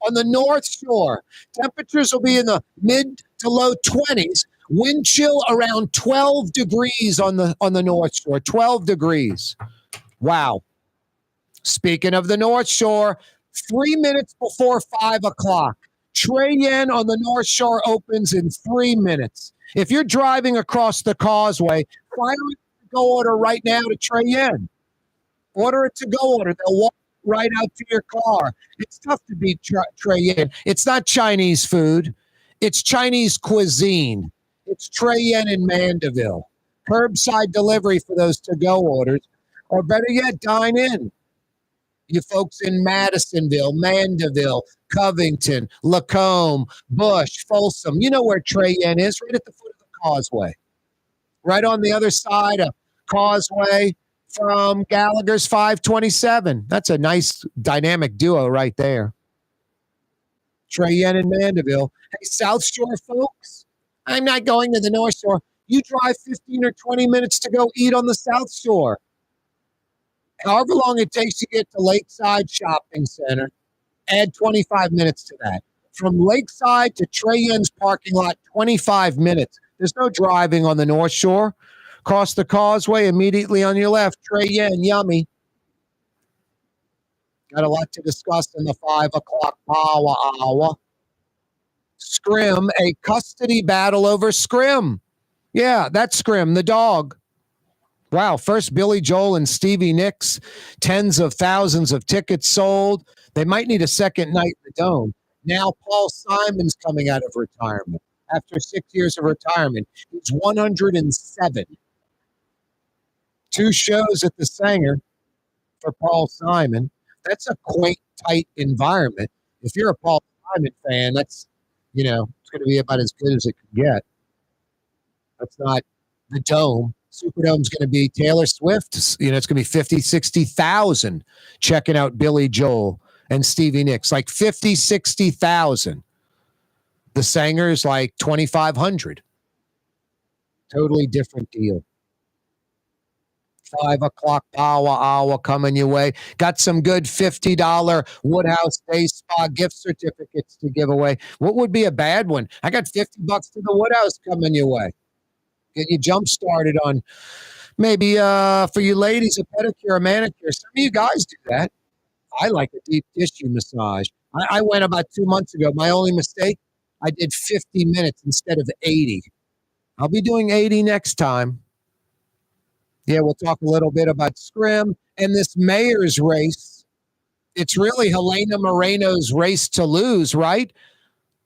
On the North Shore, temperatures will be in the mid to low 20s. Wind chill around 12 degrees on the North Shore. 12 degrees. Wow. Speaking of the North Shore, 3 minutes before 5 o'clock, Trey Yen on the North Shore opens in 3 minutes. If you're driving across the causeway, fire a to-go order right now to Trey Yen. Order a to-go order. They'll walk right out to your car. It's tough to beat Trey Yen. It's not Chinese food. It's Chinese cuisine. It's Trey Yen in Mandeville. Curbside delivery for those to-go orders. Or better yet, dine in. You folks in Madisonville, Mandeville, Covington, Lacombe, Bush, Folsom. You know where Trey Yen is, right at the foot of the causeway. Right on the other side of Causeway from Gallagher's 527. That's a nice dynamic duo right there. Trey Yen in Mandeville. Hey, South Shore folks, I'm not going to the North Shore. You drive 15 or 20 minutes to go eat on the South Shore. However long it takes to get to Lakeside Shopping Center, add 25 minutes to that. From Lakeside to Trey Yen's parking lot, 25 minutes. There's no driving on the North Shore. Cross the causeway immediately on your left. Trey Yen, yummy. Got a lot to discuss in the 5 o'clock power hour. Scrim, a custody battle over Scrim. Yeah, that's Scrim, the dog. Wow, first Billy Joel and Stevie Nicks, tens of thousands of tickets sold. They might need a second night in the Dome. Now Paul Simon's coming out of retirement after 6 years of retirement. He's 107. 2 shows at the Sanger for Paul Simon. That's a quaint, tight environment. If you're a Paul Simon fan, that's, it's going to be about as good as it can get. That's not the Dome. Superdome's going to be Taylor Swift. It's going to be 50, 60,000 checking out Billy Joel and Stevie Nicks. Like 50, 60,000. The Sanger's like 2,500. Totally different deal. 5 o'clock power hour coming your way. Got some good $50 Woodhouse Day Spa gift certificates to give away. What would be a bad one? I got $50 to the Woodhouse coming your way. Get you jump started on maybe for you ladies a pedicure, a manicure. Some of you guys do that. I like a deep tissue massage. I went about 2 months ago. My only mistake, I did 50 minutes instead of 80. I'll be doing 80 next time. Yeah, we'll talk a little bit about Scrim and this mayor's race. It's really Helena Moreno's race to lose, right?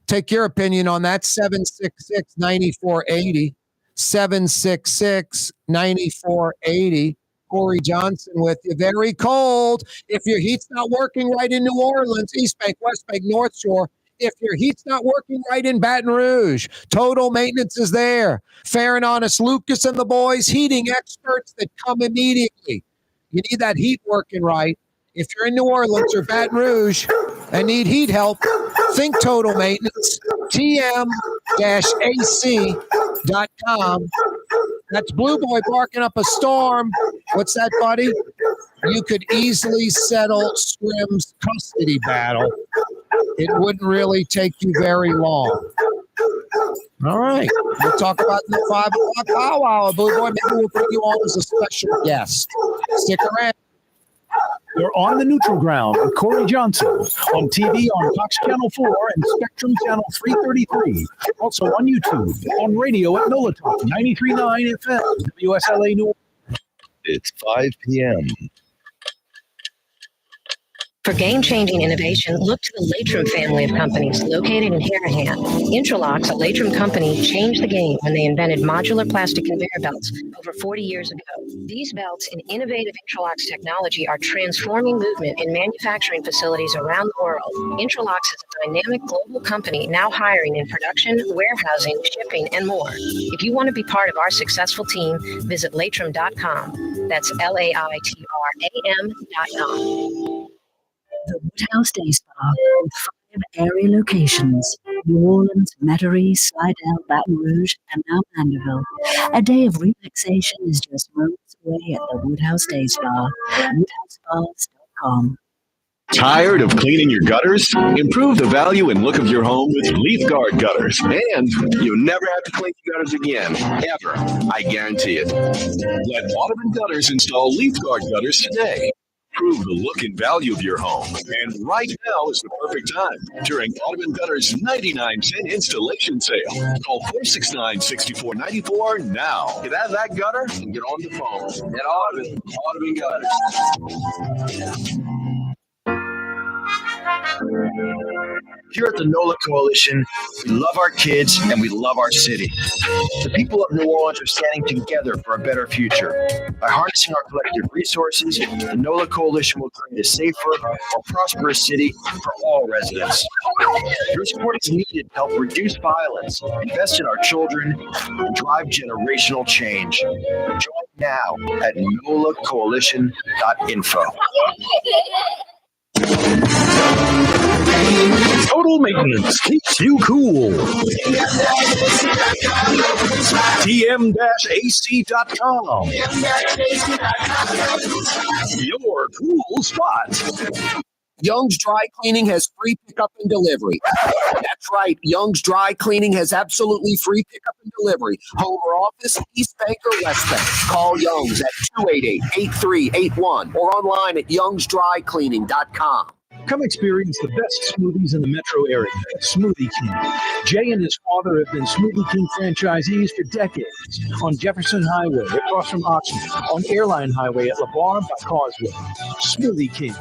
Take your opinion on that. 766-9480. 766-9480. Corey Johnson with you. Very cold. If your heat's not working right in New Orleans, East Bank, West Bank, North Shore, if your heat's not working right in Baton Rouge, Total Maintenance is there. Fair and Honest Lucas and the boys, heating experts that come immediately. You need that heat working right. If you're in New Orleans or Baton Rouge and need heat help, think Total Maintenance, tm-ac.com. That's Blue Boy barking up a storm. What's that, buddy? You could easily settle Scrim's custody battle. It wouldn't really take you very long. All right. We'll talk about the 5 o'clock power hour, Blue Boy. Maybe we'll bring you on as a special guest. Stick around. You're on the neutral ground with Corey Johnson on TV on Fox Channel 4 and Spectrum Channel 333. Also on YouTube, on radio at NOLA Talk 93.9 FM, WSLA New Orleans. It's 5 p.m. For game-changing innovation, look to the Latrim family of companies located in Harahan. Intralox, a Latrim company, changed the game when they invented modular plastic conveyor belts over 40 years ago. These belts and innovative Intralocks technology are transforming movement in manufacturing facilities around the world. Intralocks is a dynamic global company now hiring in production, warehousing, shipping, and more. If you want to be part of our successful team, visit Latram.com. That's LAITRAM.com. The Woodhouse Day Spa with 5 area locations: New Orleans, Metairie, Slidell, Baton Rouge, and now Mandeville. A day of relaxation is just moments away at the Woodhouse Day Spa. WoodhouseSpas.com. Tired of cleaning your gutters? Improve the value and look of your home with Leaf Guard gutters, and you'll never have to clean your gutters again, ever. I guarantee it. Let Audubon Gutters install Leaf Guard gutters today. Improve the look and value of your home, and right now is the perfect time during Audubon Gutters 99-cent installation sale. Call 469-6494 now. Get out of that gutter and get on the phone at Audubon Gutters. Here at the NOLA Coalition, we love our kids and we love our city. The people of New Orleans are standing together for a better future. By harnessing our collective resources, the NOLA Coalition will create a safer, more prosperous city for all residents. Your support is needed to help reduce violence, invest in our children, and drive generational change. Join now at nolacoalition.info. Total maintenance keeps you cool. TM-AC.com. Your cool spot. Young's Dry Cleaning has free pickup and delivery. That's right. Young's Dry Cleaning has absolutely free pickup and delivery. Home or office, East Bank or West Bank. Call Young's at 288-8381 or online at youngsdrycleaning.com. Come experience the best smoothies in the metro area at Smoothie King. Jay and his father have been Smoothie King franchisees for decades on Jefferson Highway across from Oxford, on Airline Highway at LeBar by Causeway. Smoothie King.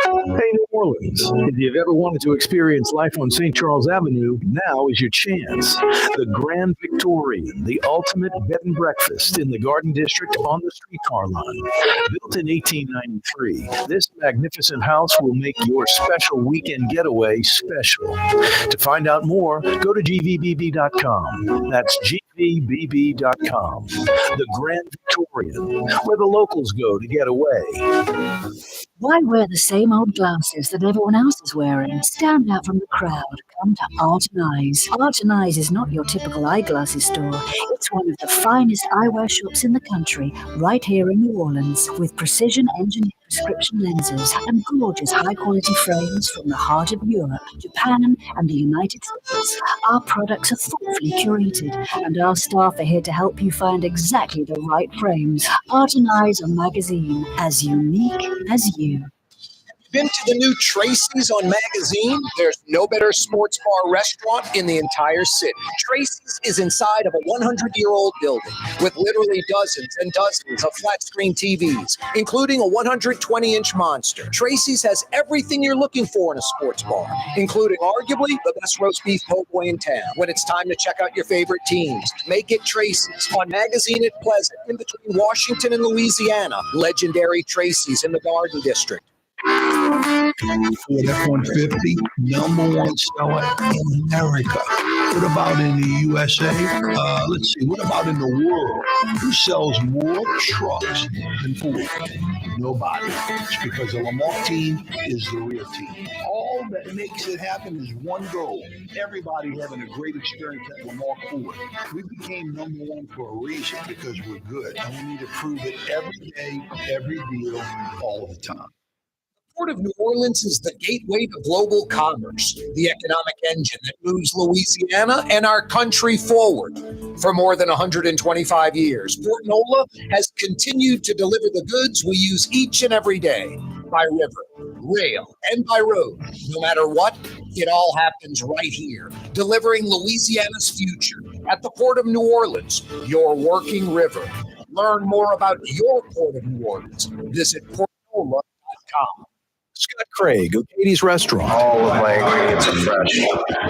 Hey, New Orleans, if you've ever wanted to experience life on St. Charles Avenue, now is your chance. The Grand Victorian, the ultimate bed and breakfast in the Garden District on the streetcar line. Built in 1893, this magnificent house will make your special weekend getaway special. To find out more, go to gvbb.com. That's gvbb.com. The Grand Victorian, where the locals go to get away. Why wear the same old glasses that everyone else is wearing? Stand out from the crowd. Come to Art and Eyes. Art and Eyes is not your typical eyeglasses store. It's one of the finest eyewear shops in the country, right here in New Orleans, with precision engineered prescription lenses and gorgeous high-quality frames from the heart of Europe, Japan, and the United States. Our products are thoughtfully curated, and our staff are here to help you find exactly the right frames. Art and Eyes, a magazine as unique as you. Been to the new Tracy's on Magazine? There's no better sports bar restaurant in the entire city. Tracy's is inside of a 100-year-old building with literally dozens and dozens of flat-screen TVs, including a 120-inch monster. Tracy's has everything you're looking for in a sports bar, including arguably the best roast beef po' boy in town. When it's time to check out your favorite teams, make it Tracy's on Magazine at Pleasant, in between Washington and Louisiana. Legendary Tracy's in the Garden District. Ford F-150, number one seller in America. What about in the USA? Let's see, what about in the world? Who sells more trucks than Ford? Nobody. It's because the Lamar team is the real team. All that makes it happen is one goal. Everybody having a great experience at Lamar Ford. We became number one for a reason, because we're good. And we need to prove it every day, every deal, all the time. Port of New Orleans is the gateway to global commerce, the economic engine that moves Louisiana and our country forward. For more than 125 years, Port Nola has continued to deliver the goods we use each and every day, by river, rail, and by road. No matter what, it all happens right here, delivering Louisiana's future at the Port of New Orleans, your working river. Learn more about your Port of New Orleans. Visit portnola.com. Scott Craig of Katie's Restaurant. All of my ingredients are fresh.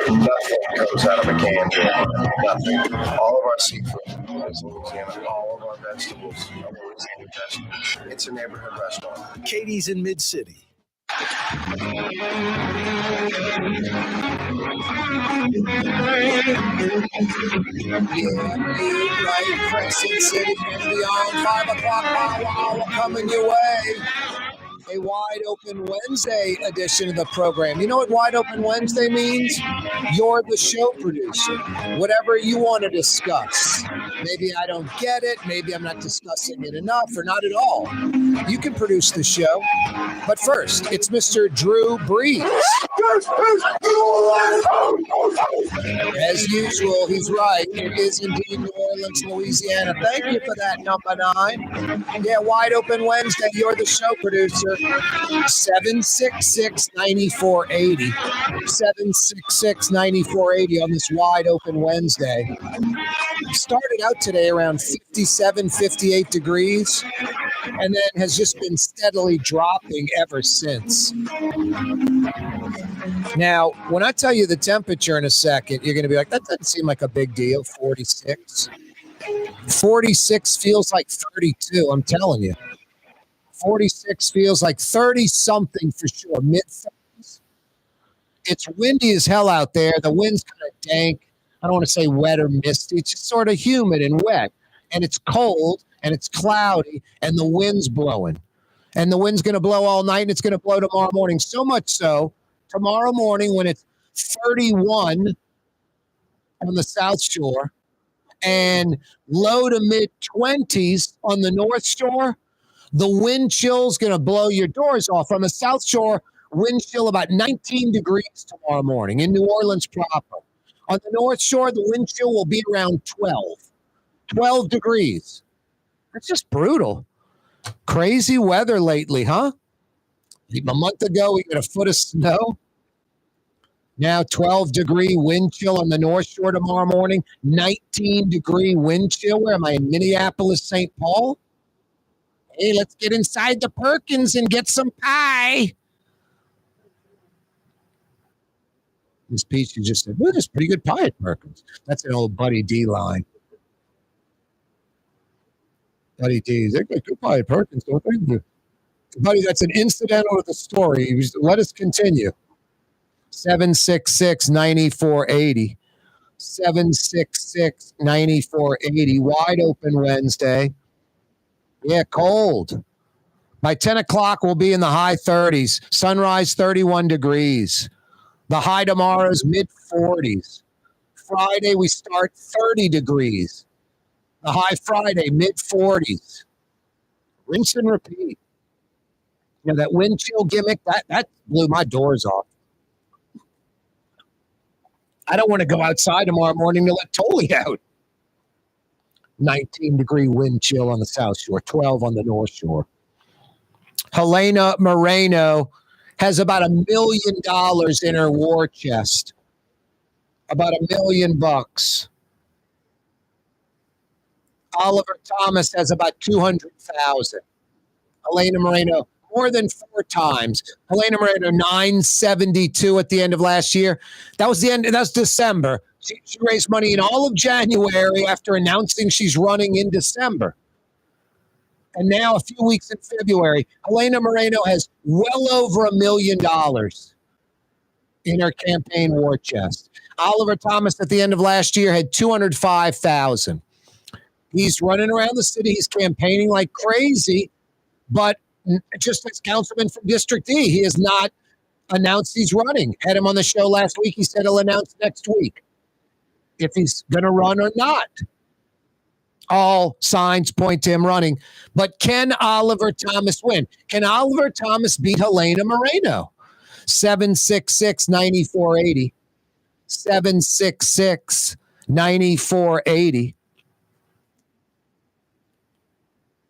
Nothing comes out of a can here. Nothing. All of our seafood place in Louisiana. All of our vegetables are Louisiana vegetables. It's a neighborhood restaurant. Katie's in Mid-City. Right, Crescent City and beyond. 5 o'clock hour coming your way. A wide open Wednesday edition of the program. You know what wide open Wednesday means? You're the show producer. Whatever you want to discuss. Maybe I don't get it. Maybe I'm not discussing it enough or not at all. You can produce the show. But first, it's Mr. Drew Brees. As usual, he's right. It is indeed New Orleans, Louisiana. Thank you for that, number 9. Yeah, wide open Wednesday. You're the show producer. 766-9480. 766-9480 on this wide open Wednesday. Started out today around 57, 58 degrees, and then has just been steadily dropping ever since. Now, when I tell you the temperature in a second, you're going to be like, that doesn't seem like a big deal, 46. 46 feels like 32, I'm telling you. 46 feels like 30-something for sure, mid-30s. It's windy as hell out there. The wind's kind of dank. I don't want to say wet or misty. It's just sort of humid and wet. And it's cold, and it's cloudy, and the wind's blowing. And the wind's going to blow all night, and it's going to blow tomorrow morning. So much so, tomorrow morning when it's 31 on the South Shore and low to mid-20s on the North Shore, the wind chill's going to blow your doors off. On the South Shore, wind chill about 19 degrees tomorrow morning in New Orleans proper. On the North Shore, the wind chill will be around 12 degrees. That's just brutal. Crazy weather lately, huh? A month ago, we got a foot of snow. Now 12-degree wind chill on the North Shore tomorrow morning. 19-degree wind chill. Where am I? In Minneapolis, St. Paul? Hey, let's get inside the Perkins and get some pie. Miss Peach just said, well, there's pretty good pie at Perkins. That's an old Buddy D line. Buddy D, they got good pie at Perkins, don't they? Buddy, that's an incidental to the story. Let us continue. 766-9480. 766-9480. Wide open Wednesday. Yeah, cold. By 10 o'clock, we'll be in the high 30s. Sunrise, 31 degrees. The high tomorrow is mid-40s. Friday, we start 30 degrees. The high Friday, mid-40s. Rinse and repeat. You know, that wind chill gimmick, that blew my doors off. I don't want to go outside tomorrow morning to let Tolly out. 19-degree wind chill on the South Shore, 12 on the North Shore. Helena Moreno has about $1 million in her war chest. About $1 million. Oliver Thomas has about 200,000. Helena Moreno, more than 4 times. Helena Moreno, 972 at the end of last year. That was the end. That's December. She raised money in all of January after announcing she's running in December. And now, a few weeks in February, Helena Moreno has well over $1 million in her campaign war chest. Oliver Thomas at the end of last year had 205,000. He's running around the city. He's campaigning like crazy, but just as councilman from District E, he has not announced he's running. Had him on the show last week. He said he'll announce next week if he's going to run or not. All signs point to him running. But can Oliver Thomas win? Can Oliver Thomas beat Helena Moreno? 766-9480. 766-9480.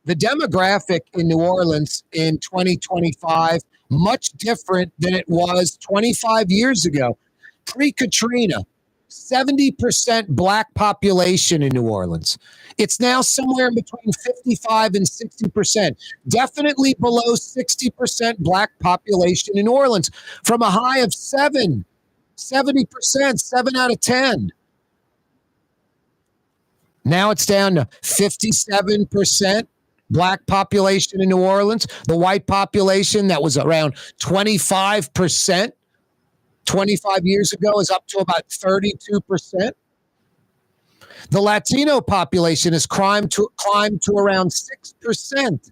The demographic in New Orleans in 2025, much different than it was 25 years ago. Pre-Katrina, 70% black population in New Orleans. It's now somewhere in between 55 and 60%. Definitely below 60% black population in New Orleans from a high of 70%, 7 out of 10. Now it's down to 57% black population in New Orleans. The white population that was around 25% 25 years ago is up to about 32%. The Latino population has climbed to around 6%.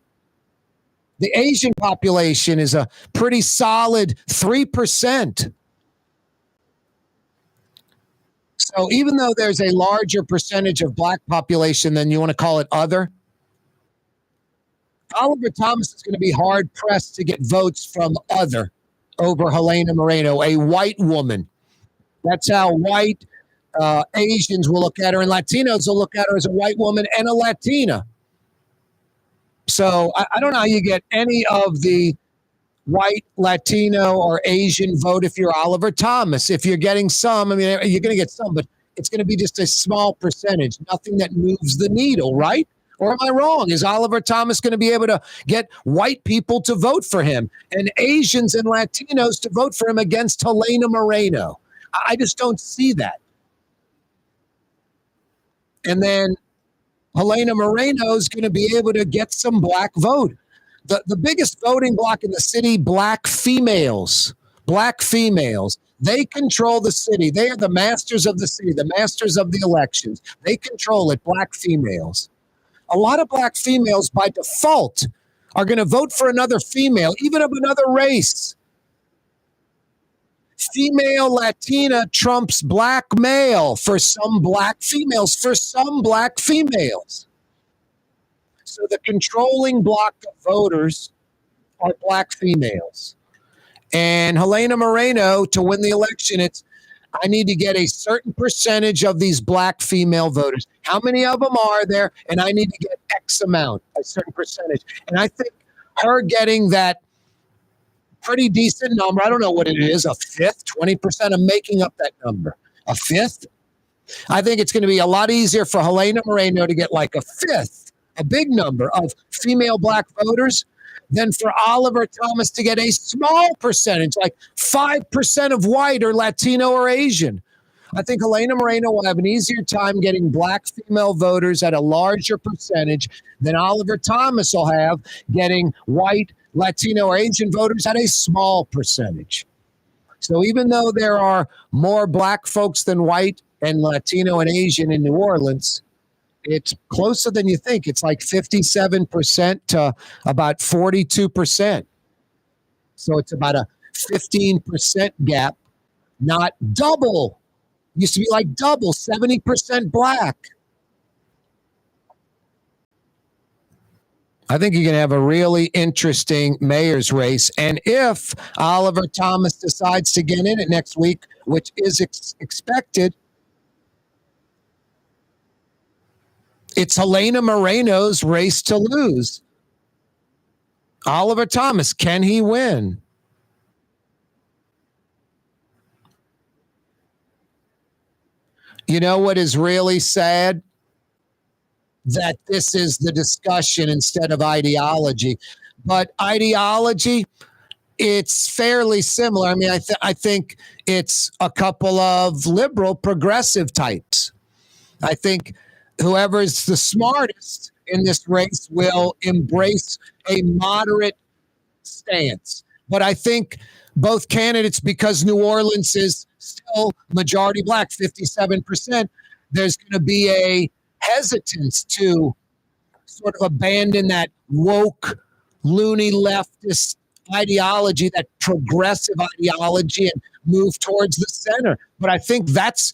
The Asian population is a pretty solid 3%. So even though there's a larger percentage of black population than you want to call it other, Oliver Thomas is going to be hard pressed to get votes from other over Helena Moreno, a white woman. That's how white Asians will look at her, and Latinos will look at her as a white woman and a Latina. So I don't know how you get any of the white, Latino, or Asian vote if you're Oliver Thomas. If you're getting some, I mean, you're going to get some, but it's going to be just a small percentage, nothing that moves the needle, right? Or am I wrong? Is Oliver Thomas going to be able to get white people to vote for him and Asians and Latinos to vote for him against Helena Moreno? I just don't see that. And then Helena Moreno is going to be able to get some black vote. The biggest voting bloc in the city, black females. Black females. They control the city. They are the masters of the city, the masters of the elections. They control it, black females. A lot of black females by default are going to vote for another female, even of another race. Female Latina trumps black male for some black females, So the controlling block of voters are black females. And Helena Moreno, to win the election, I need to get a certain percentage of these black female voters. How many of them are there? And I need to get X amount, a certain percentage. And I think her getting that pretty decent number, I don't know what it is, a fifth, 20%. I'm making up that number. A fifth? I think it's going to be a lot easier for Helena Moreno to get like a fifth, a big number of female black voters than for Oliver Thomas to get a small percentage, like 5% of white or Latino or Asian. I think Helena Moreno will have an easier time getting black female voters at a larger percentage than Oliver Thomas will have getting white, Latino, or Asian voters at a small percentage. So even though there are more black folks than white and Latino and Asian in New Orleans, it's closer than you think. It's like 57% to about 42%. So it's about a 15% gap, not double. Used to be like double, 70% black. I think you're going to have a really interesting mayor's race. And if Oliver Thomas decides to get in it next week, which is expected, it's Helena Moreno's race to lose. Oliver Thomas, can he win? You know what is really sad? That this is the discussion instead of ideology. But ideology, it's fairly similar. I mean, I think it's a couple of liberal progressive types. I think whoever's the smartest in this race will embrace a moderate stance. But I think both candidates, because New Orleans is still majority black, 57%, there's going to be a hesitance to sort of abandon that woke, loony leftist ideology, that progressive ideology, and move towards the center. But I think that's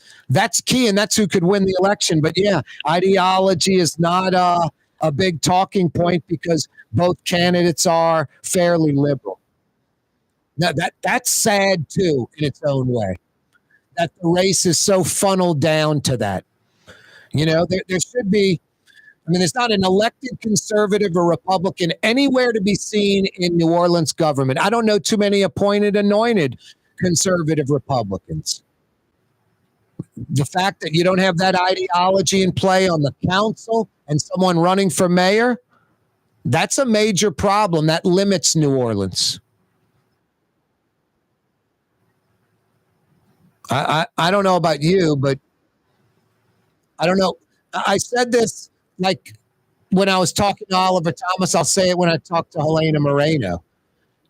key, and that's who could win the election. But yeah, ideology is not a big talking point because both candidates are fairly liberal. Now that's sad too in its own way, that the race is so funneled down to that. You know, there should be, I mean, there's not an elected conservative or Republican anywhere to be seen in New Orleans government. I don't know too many anointed conservative Republicans. The fact that you don't have that ideology in play on the council and someone running for mayor, that's a major problem. That limits New Orleans. I don't know about you, but I don't know. I said this like when I was talking to Oliver Thomas. I'll say it when I talk to Helena Moreno.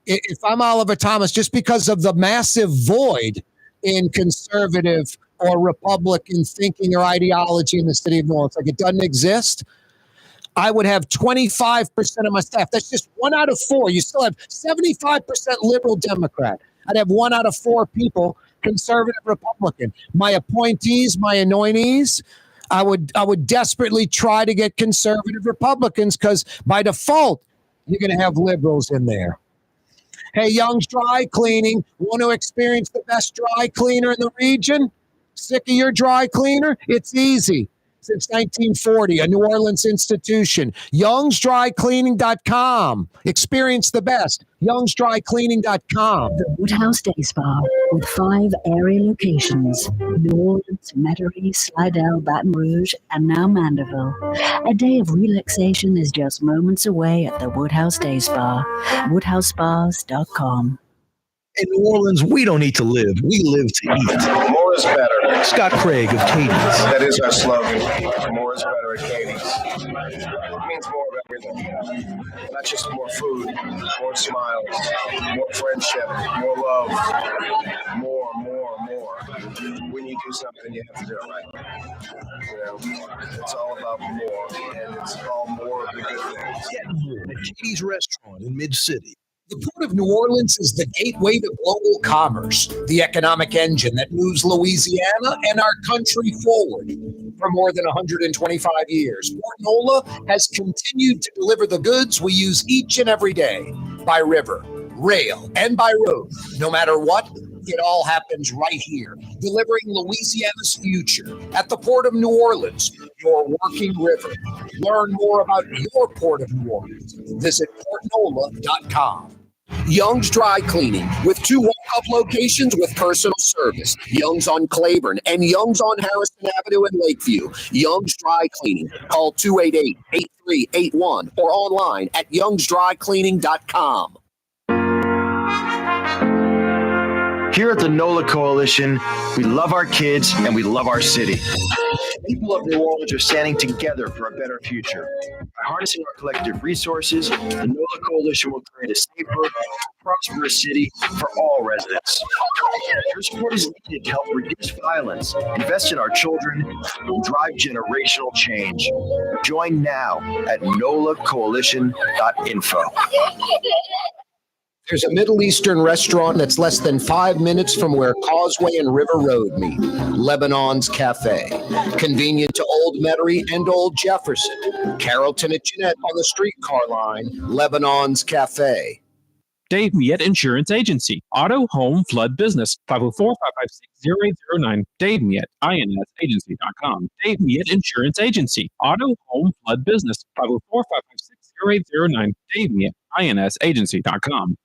If I'm Oliver Thomas, just because of the massive void in conservative or Republican thinking or ideology in the city of New Orleans, like it doesn't exist, I would have 25% of my staff. That's just 1 out of 4. You still have 75% liberal Democrat. I'd have 1 out of 4 people conservative Republican. My appointees, my anointees, I would desperately try to get conservative Republicans because by default, you're going to have liberals in there. Hey, Young's Dry Cleaning, want to experience the best dry cleaner in the region? Sick of your dry cleaner? It's easy. Since 1940, a New Orleans institution. YoungsDryCleaning.com. Experience the best. YoungsDryCleaning.com. The Woodhouse Day Spa with 5 area locations: New Orleans, Metairie, Slidell, Baton Rouge, and now Mandeville. A day of relaxation is just moments away at the Woodhouse Day Spa. WoodhouseSpas.com. In New Orleans, we don't eat to live. We live to eat. More is better. Scott Craig of Katie's. That is our slogan. More is better at Katie's. It means more of everything. Not just more food, more smiles, more friendship, more love, more. When you do something, you have to do it right. You know, it's all about more, and it's all more of the good things. Get more at Katie's Restaurant in Mid-City. The Port of New Orleans is the gateway to global commerce, the economic engine that moves Louisiana and our country forward. For more than 125 years, Port Nola has continued to deliver the goods we use each and every day by river, rail, and by road. No matter what, it all happens right here, delivering Louisiana's future at the Port of New Orleans, your working river. Learn more about your Port of New Orleans. Visit portnola.com. Young's Dry Cleaning, with 2 walk-up locations with personal service. Young's on Claiborne and Young's on Harrison Avenue in Lakeview. Young's Dry Cleaning. Call 288-8381 or online at youngsdrycleaning.com. Here at the NOLA Coalition, we love our kids and we love our city. The people of New Orleans are standing together for a better future. By harnessing our collective resources, the NOLA Coalition will create a safer, prosperous city for all residents. Your support is needed to help reduce violence, invest in our children, and drive generational change. Join now at nolacoalition.info. There's a Middle Eastern restaurant that's less than 5 minutes from where Causeway and River Road meet, Lebanon's Cafe. Convenient to Old Metairie and Old Jefferson. Carrollton at Jeanette on the streetcar line, Lebanon's Cafe. Dave Miette Insurance Agency. Auto, home, flood business. 504-556-0809. Dave Miette, INSagency.com. Dave Miette Insurance Agency. Auto, home, flood business. 504-556-0809. Dave Miette, INSagency.com.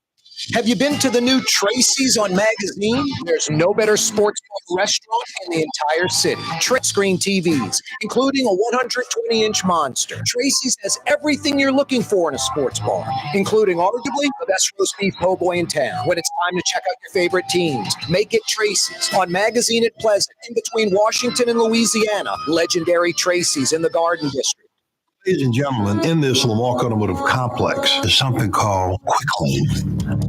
Have you been to the new Tracy's on Magazine? There's no better sports bar restaurant in the entire city. Screen TVs, including a 120-inch monster. Tracy's has everything you're looking for in a sports bar, including arguably the best roast beef po' boy in town. When it's time to check out your favorite teams, make it Tracy's on Magazine at Pleasant, in between Washington and Louisiana. Legendary Tracy's in the Garden District. Ladies and gentlemen, in this Lamarck Automotive Complex, there's something called quick clean.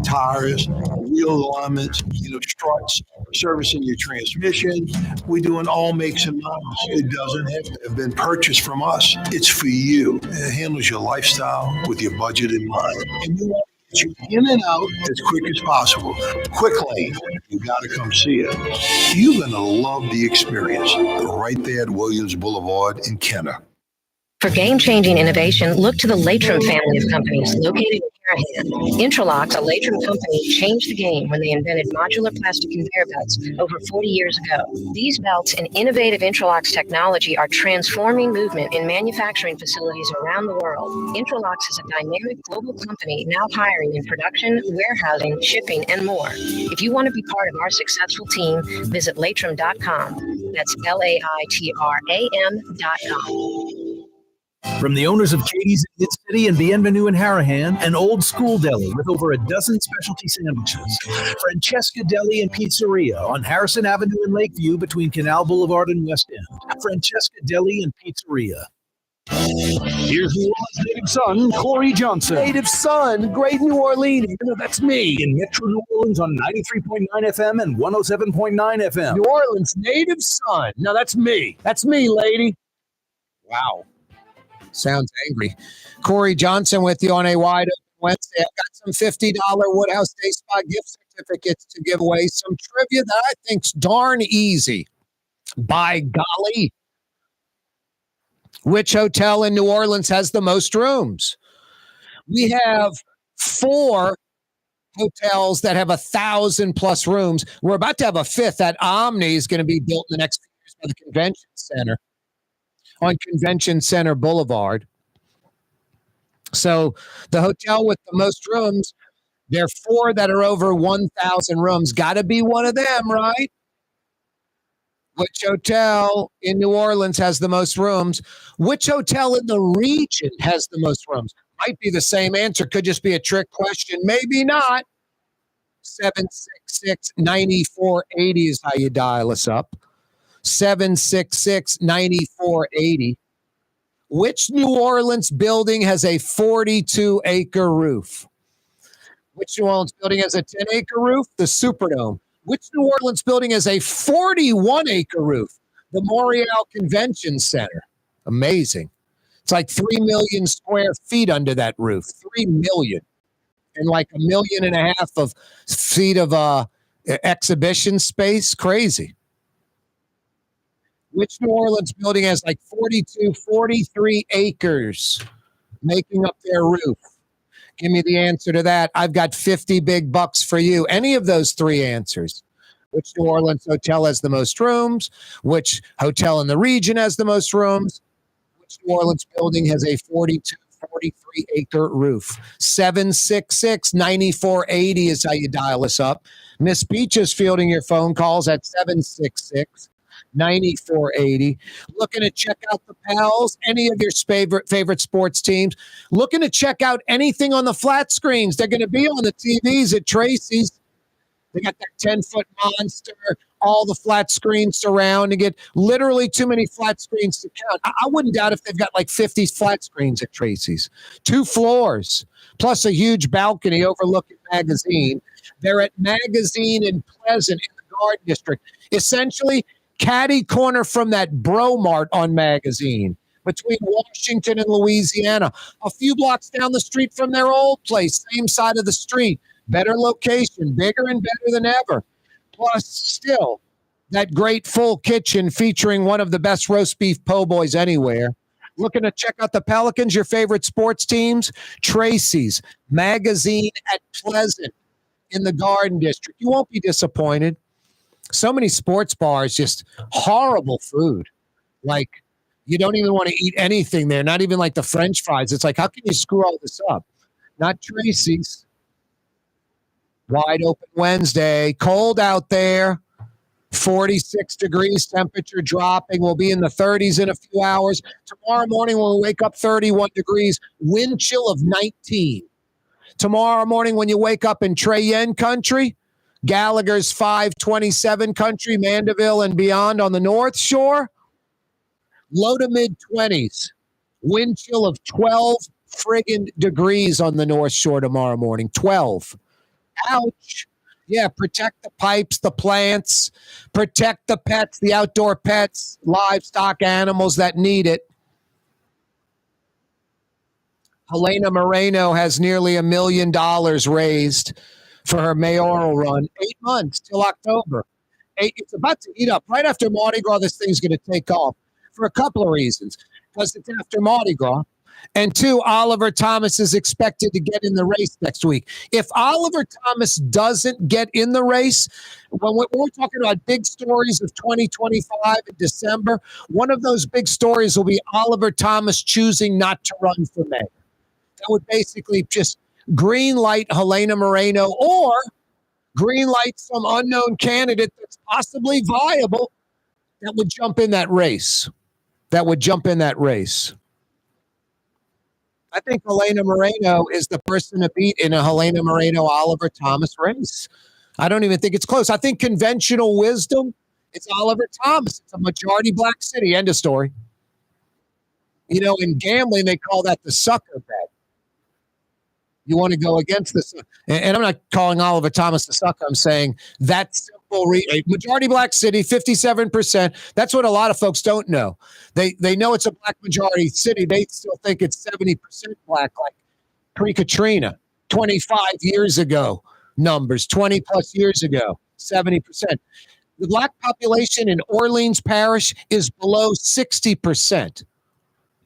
Tires, wheel alignments, struts, servicing your transmission. We do in all makes and models. It doesn't have to have been purchased from us. It's for you. It handles your lifestyle with your budget in mind. And we want to get you in and out as quick as possible. Quick lane, you got to come see it. You're going to love the experience right there at Williams Boulevard in Kenner. For game-changing innovation, look to the Latrim family of companies located in Harahan. Intralox, a Latrim company, changed the game when they invented modular plastic conveyor belts over 40 years ago. These belts and innovative Intralox technology are transforming movement in manufacturing facilities around the world. Intralox is a dynamic global company now hiring in production, warehousing, shipping, and more. If you want to be part of our successful team, visit Latrim.com. That's LAITRAM.com. From the owners of Katie's in Mid-City and Bienvenue in Harahan, an old school deli with over a dozen specialty sandwiches. Francesca Deli and Pizzeria on Harrison Avenue in Lakeview between Canal Boulevard and West End. Francesca Deli and Pizzeria. Here's New Orleans native son, Corey Johnson. Native son, great New Orleans. That's me. In Metro New Orleans on 93.9 FM and 107.9 FM. New Orleans native son. Now that's me. That's me, lady. Wow. Sounds angry. Corey Johnson with you on a wide open Wednesday. I've got some $50 Woodhouse Day Spa gift certificates to give away. Some trivia that I think's darn easy. By golly. Which hotel in New Orleans has the most rooms? We have 4 hotels that have 1,000+ rooms. We're about to have a 5th. That Omni is going to be built in the next few years by the Convention Center on Convention Center Boulevard. So the hotel with the most rooms, there are 4 that are over 1,000 rooms. Got to be one of them, right? Which hotel in New Orleans has the most rooms? Which hotel in the region has the most rooms? Might be the same answer. Could just be a trick question. Maybe not. 766-9480 is how you dial us up. 766-9480. Which New Orleans building has a 42-acre roof? Which New Orleans building has a 10-acre roof? The Superdome. Which New Orleans building has a 41-acre roof? The Montreal Convention Center. Amazing. It's like 3 million square feet under that roof. 3 million. And like 1.5 million of feet of exhibition space. Crazy. Which New Orleans building has like 43 acres making up their roof? Give me the answer to that. I've got 50 big bucks for you. Any of those 3 answers. Which New Orleans hotel has the most rooms? Which hotel in the region has the most rooms? Which New Orleans building has a 43-acre roof? 766-9480 is how you dial us up. Miss Beach is fielding your phone calls at 766-9480. Looking to check out the Pels, any of your favorite sports teams. Looking to check out anything on the flat screens. They're going to be on the TVs at Tracy's. They got that 10-foot monster, all the flat screens surrounding it. Literally too many flat screens to count. I wouldn't doubt if they've got like 50 flat screens at Tracy's. 2 floors, plus a huge balcony overlooking Magazine. They're at Magazine in Pleasant in the Garden District. Essentially, catty corner from that Bromart on Magazine between Washington and Louisiana. A few blocks down the street from their old place, same side of the street. Better location, bigger and better than ever. Plus, still, that great full kitchen featuring one of the best roast beef po' boys anywhere. Looking to check out the Pelicans, your favorite sports teams? Tracy's, Magazine at Pleasant in the Garden District. You won't be disappointed. So many sports bars, just horrible food. Like, you don't even want to eat anything there, not even like the French fries. It's like, how can you screw all this up? Not Tracy's. Wide open Wednesday. Cold out there. 46 degrees, temperature dropping. We'll be in the 30s in a few hours. Tomorrow morning, we'll wake up 31 degrees. Wind chill of 19. Tomorrow morning, when you wake up in Cheyenne country, Gallagher's 527 country, Mandeville and beyond on the North Shore, low to mid-20s. Wind chill of 12 friggin' degrees on the North Shore tomorrow morning. 12. Ouch. Yeah, protect the pipes, the plants, protect the pets, the outdoor pets, livestock, animals that need it. Helena Moreno has nearly $1 million raised for her mayoral run. 8 months till October. It's about to eat up. Right after Mardi Gras, this thing's going to take off for a couple of reasons. Because it's after Mardi Gras. And 2, Oliver Thomas is expected to get in the race next week. If Oliver Thomas doesn't get in the race, when we're talking about big stories of 2025 in December, one of those big stories will be Oliver Thomas choosing not to run for mayor. That would basically just green light Helena Moreno or green light some unknown candidate that's possibly viable that would jump in that race. I think Helena Moreno is the person to beat in a Helena Moreno Oliver Thomas race. I don't even think it's close. I think conventional wisdom, it's Oliver Thomas. It's a majority black city. End of story. In gambling, they call that the sucker bet. You want to go against this. And I'm not calling Oliver Thomas the sucker. I'm saying that simple majority black city, 57%. That's what a lot of folks don't know. They know it's a black majority city. They still think it's 70% black, like pre-Katrina, 25 years ago numbers, 20 plus years ago, 70%. The black population in Orleans Parish is below 60%.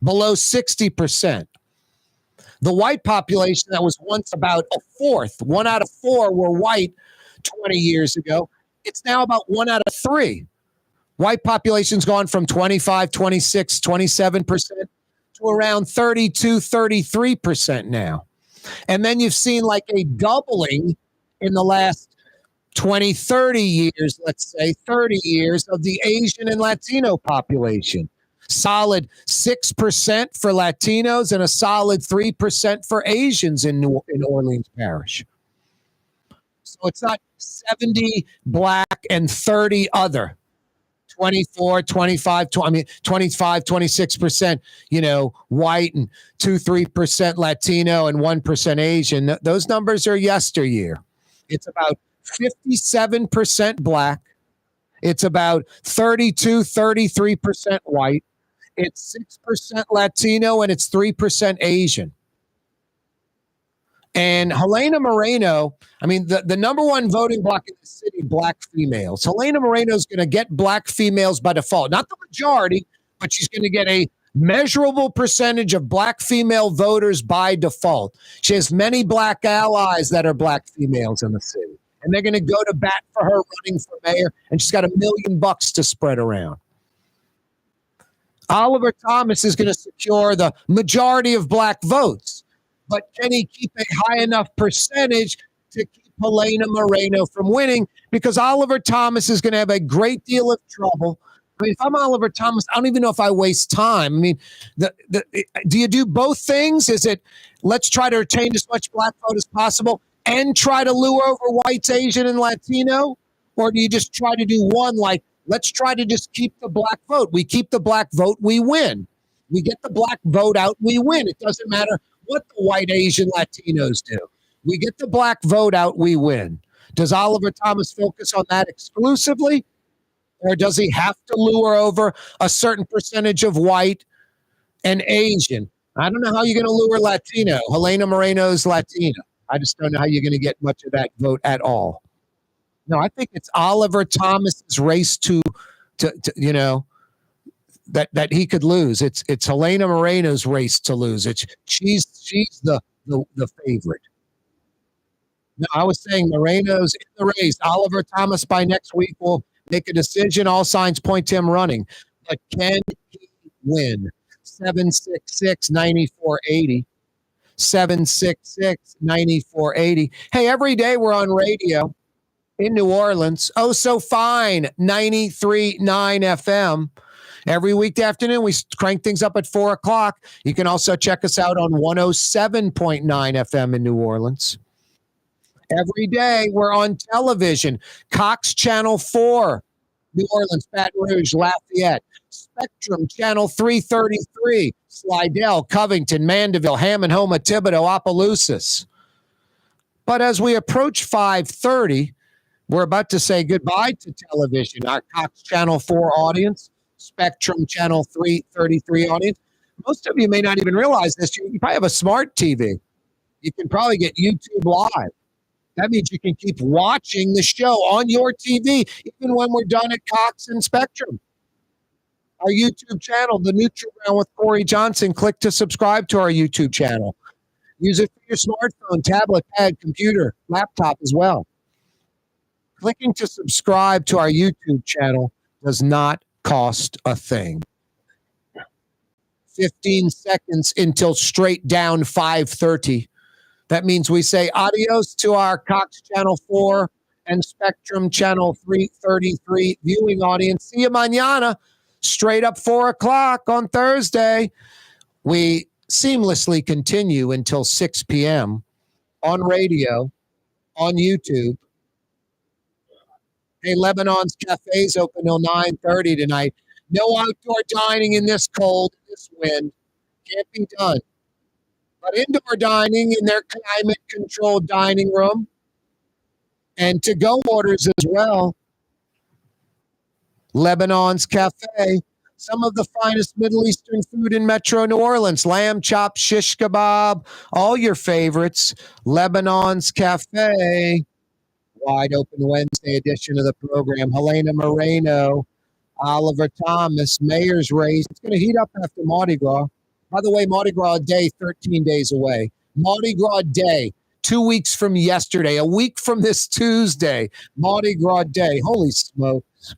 Below 60%. The white population that was once about a fourth, 1 out of 4 were white 20 years ago. It's now about 1 out of 3. White population's gone from 25, 26, 27% to around 32, 33% now. And then you've seen like a doubling in the last 20, 30 years, let's say 30 years of the Asian and Latino population. Solid 6% for Latinos and a solid 3% for Asians in Orleans Parish. So it's not 70 black and 30 other. 24, 25, 25, 26%, white and 2-3% Latino and 1% Asian. Those numbers are yesteryear. It's about 57% black. It's about 32, 33% white. It's 6% Latino and it's 3% Asian. And Helena Moreno, the number one voting bloc in the city, black females. Helena Moreno is going to get black females by default. Not the majority, but she's going to get a measurable percentage of black female voters by default. She has many black allies that are black females in the city. And they're going to go to bat for her running for mayor, and she's got $1 million to spread around. Oliver Thomas is going to secure the majority of black votes, but can he keep a high enough percentage to keep Helena Moreno from winning? Because Oliver Thomas is going to have a great deal of trouble. If I'm Oliver Thomas, I don't even know if I waste time. Do you do both things? Is it let's try to retain as much black vote as possible and try to lure over whites, Asian, and Latino? Or do you just try to do one, like, let's try to just keep the black vote. We keep the black vote, we win. We get the black vote out, we win. It doesn't matter what the white, Asian, Latinos do. We get the black vote out, we win. Does Oliver Thomas focus on that exclusively? Or does he have to lure over a certain percentage of white and Asian? I don't know how you're going to lure Latino. Helena Moreno's Latina. I just don't know how you're going to get much of that vote at all. No, I think it's Oliver Thomas's race to that he could lose. It's Helena Moreno's race to lose. She's the favorite. No, I was saying Moreno's in the race. Oliver Thomas by next week will make a decision. All signs point to him running. But can he win? 766-9480. 766-9480. Hey, every day we're on radio in New Orleans. Oh, so fine. 93.9 FM. Every weekday afternoon, we crank things up at 4 o'clock. You can also check us out on 107.9 FM in New Orleans. Every day, we're on television. Cox Channel 4, New Orleans, Baton Rouge, Lafayette. Spectrum Channel 333, Slidell, Covington, Mandeville, Hammond, Homa, Thibodeau, Opelousas. But as we approach 5:30, we're about to say goodbye to television. Our Cox Channel 4 audience, Spectrum Channel 333 audience. Most of you may not even realize this. You probably have a smart TV. You can probably get YouTube Live. That means you can keep watching the show on your TV, even when we're done at Cox and Spectrum. Our YouTube channel, The Neutral Ground with Corey Johnson. Click to subscribe to our YouTube channel. Use it for your smartphone, tablet, pad, computer, laptop as well. Clicking to subscribe to our YouTube channel does not cost a thing. 15 seconds until straight down 5:30. That means we say adios to our Cox Channel 4 and Spectrum Channel 333 viewing audience. See you mañana, straight up 4 o'clock on Thursday. We seamlessly continue until 6 p.m. on radio, on YouTube. Hey, Lebanon's Cafe's open till 9:30 tonight. No outdoor dining in this cold, this wind. Can't be done. But indoor dining in their climate-controlled dining room and to-go orders as well. Lebanon's Cafe. Some of the finest Middle Eastern food in Metro New Orleans. Lamb chop, shish kebab, all your favorites. Lebanon's Cafe. Wide open Wednesday edition of the program. Helena Moreno, Oliver Thomas, Mayor's Race. It's going to heat up after Mardi Gras. By the way, Mardi Gras Day, 13 days away. Mardi Gras Day, 2 weeks from yesterday, a week from this Tuesday. Mardi Gras Day. Holy smokes.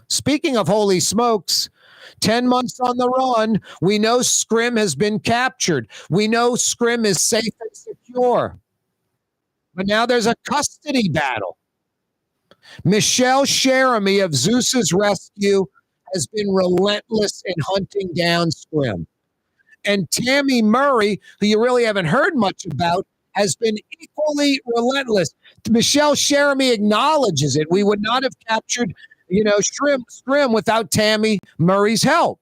Speaking of holy smokes, 10 months on the run, we know Scrim has been captured. We know Scrim is safe and secure. But now there's a custody battle. Michelle Cherami of Zeus's Rescue has been relentless in hunting down Scrim. And Tammy Murray, who you really haven't heard much about, has been equally relentless. Michelle Cherami acknowledges it. We would not have captured, Scrim without Tammy Murray's help.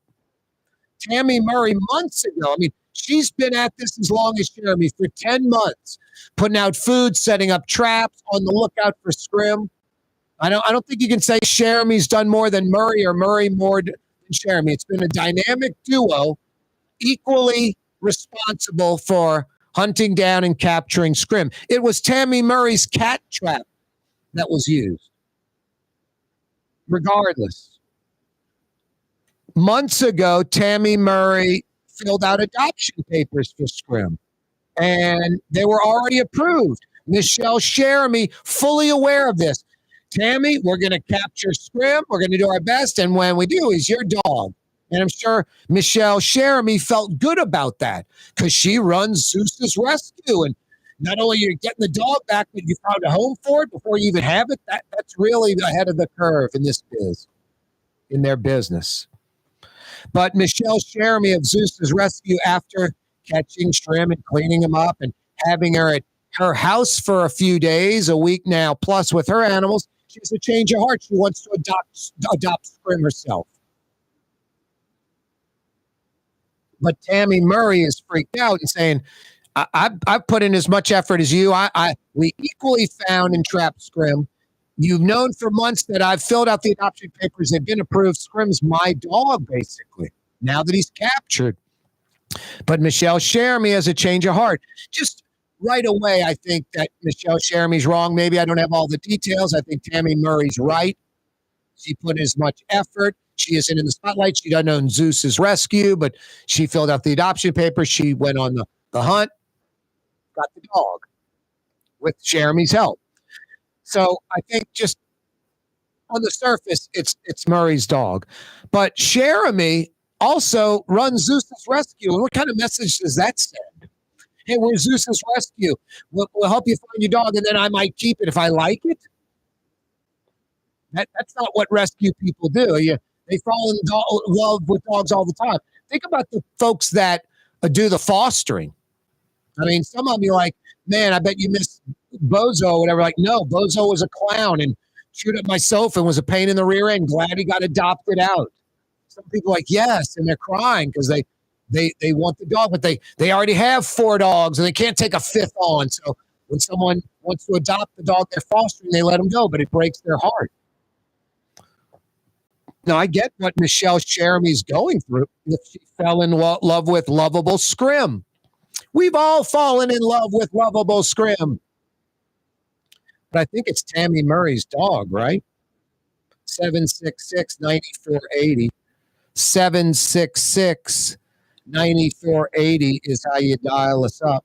Tammy Murray months ago, she's been at this as long as Cherami, for 10 months, putting out food, setting up traps, on the lookout for Scrim. I don't think you can say Cherami's done more than Murray or Murray more than Cherami. It's been a dynamic duo, equally responsible for hunting down and capturing Scrim. It was Tammy Murray's cat trap that was used. Regardless, months ago, Tammy Murray filled out adoption papers for Scrim, and they were already approved. Michelle Cherami, fully aware of this. Tammy, we're going to capture Scrim. We're going to do our best, and when we do, he's your dog. And I'm sure Michelle Cherami felt good about that because she runs Zeus's Rescue. And not only you're getting the dog back, but you found a home for it before you even have it. That's really ahead of the curve in this in their business. But Michelle Cherami of Zeus's Rescue, after catching Scrim and cleaning him up and having her at her house for a few days, a week now, plus with her animals, she has a change of heart. She wants to adopt Scrim herself. But Tammy Murray is freaked out and saying, I've put in as much effort as you. We equally found and trapped Scrim. You've known for months that I've filled out the adoption papers. They've been approved. Scrim's my dog, basically, now that he's captured. But Michelle Cherami has a change of heart. Just right away, I think that Michelle Cherami's wrong. Maybe I don't have all the details. I think Tammy Murray's right. She put as much effort. She isn't in the spotlight. She doesn't own Zeus's Rescue, but she filled out the adoption papers. She went on the hunt, got the dog with Cherami's help. So I think just on the surface, it's Murray's dog. But Cherami also runs Zeus's Rescue. And what kind of message does that send? Hey, we're Zeus's Rescue. We'll help you find your dog, and then I might keep it if I like it. That's not what rescue people do. They fall in love with dogs all the time. Think about the folks that do the fostering. Some of them you're like, man, I bet you miss Bozo or whatever. Like, no, Bozo was a clown and chewed up my sofa and was a pain in the rear end. Glad he got adopted out. Some people are like, yes, and they're crying because they want the dog, but they already have 4 dogs and they can't take a 5th on. So when someone wants to adopt the dog they're fostering, they let them go, but it breaks their heart. Now, I get what Michelle Cherami's going through if she fell in love with lovable Scrim. We've all fallen in love with lovable Scrim. But I think it's Tammy Murray's dog, right? 766-9480. 766-9480 is how you dial us up.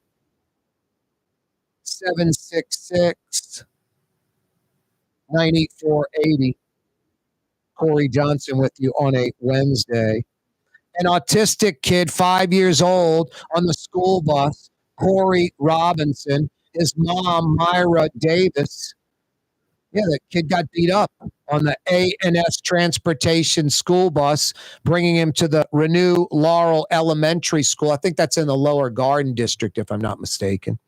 766-9480. Corey Johnson with you on a Wednesday. An autistic kid, 5 years old, on the school bus, Corey Robinson, his mom, Myra Davis. Yeah, the kid got beat up on the A&S transportation school bus, bringing him to the Renew Laurel Elementary School. I think that's in the Lower Garden District, if I'm not mistaken.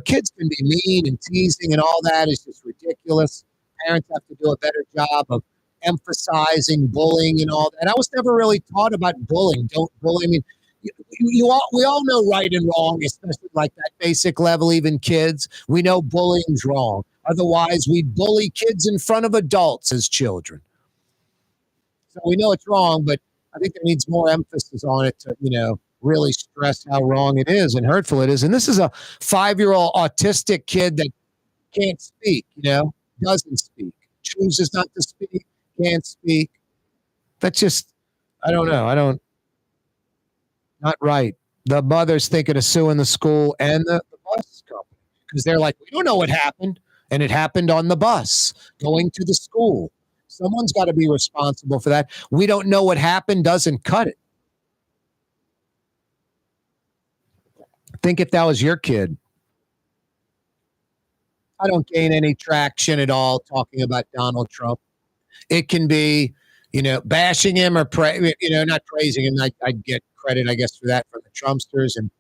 Kids can be mean and teasing and all that is just ridiculous. Parents have to do a better job of emphasizing bullying and all that. I was never really taught about bullying. Don't bully. I mean, we all know right and wrong, especially like that basic level, even kids. We know bullying's wrong. Otherwise, we bully kids in front of adults as children. So we know it's wrong, but I think there needs more emphasis on it to, really stress how wrong it is and hurtful it is. And this is a 5-year-old autistic kid that can't speak, doesn't speak, chooses not to speak, can't speak. That's just, I don't know. Not right. The mother's thinking of suing the school and the bus company because they're like, we don't know what happened. And it happened on the bus going to the school. Someone's got to be responsible for that. We don't know what happened doesn't cut it. Think if that was your kid. I don't gain any traction at all talking about Donald Trump. It can be, bashing him or, not praising him. I get credit, I guess, for that from the Trumpsters and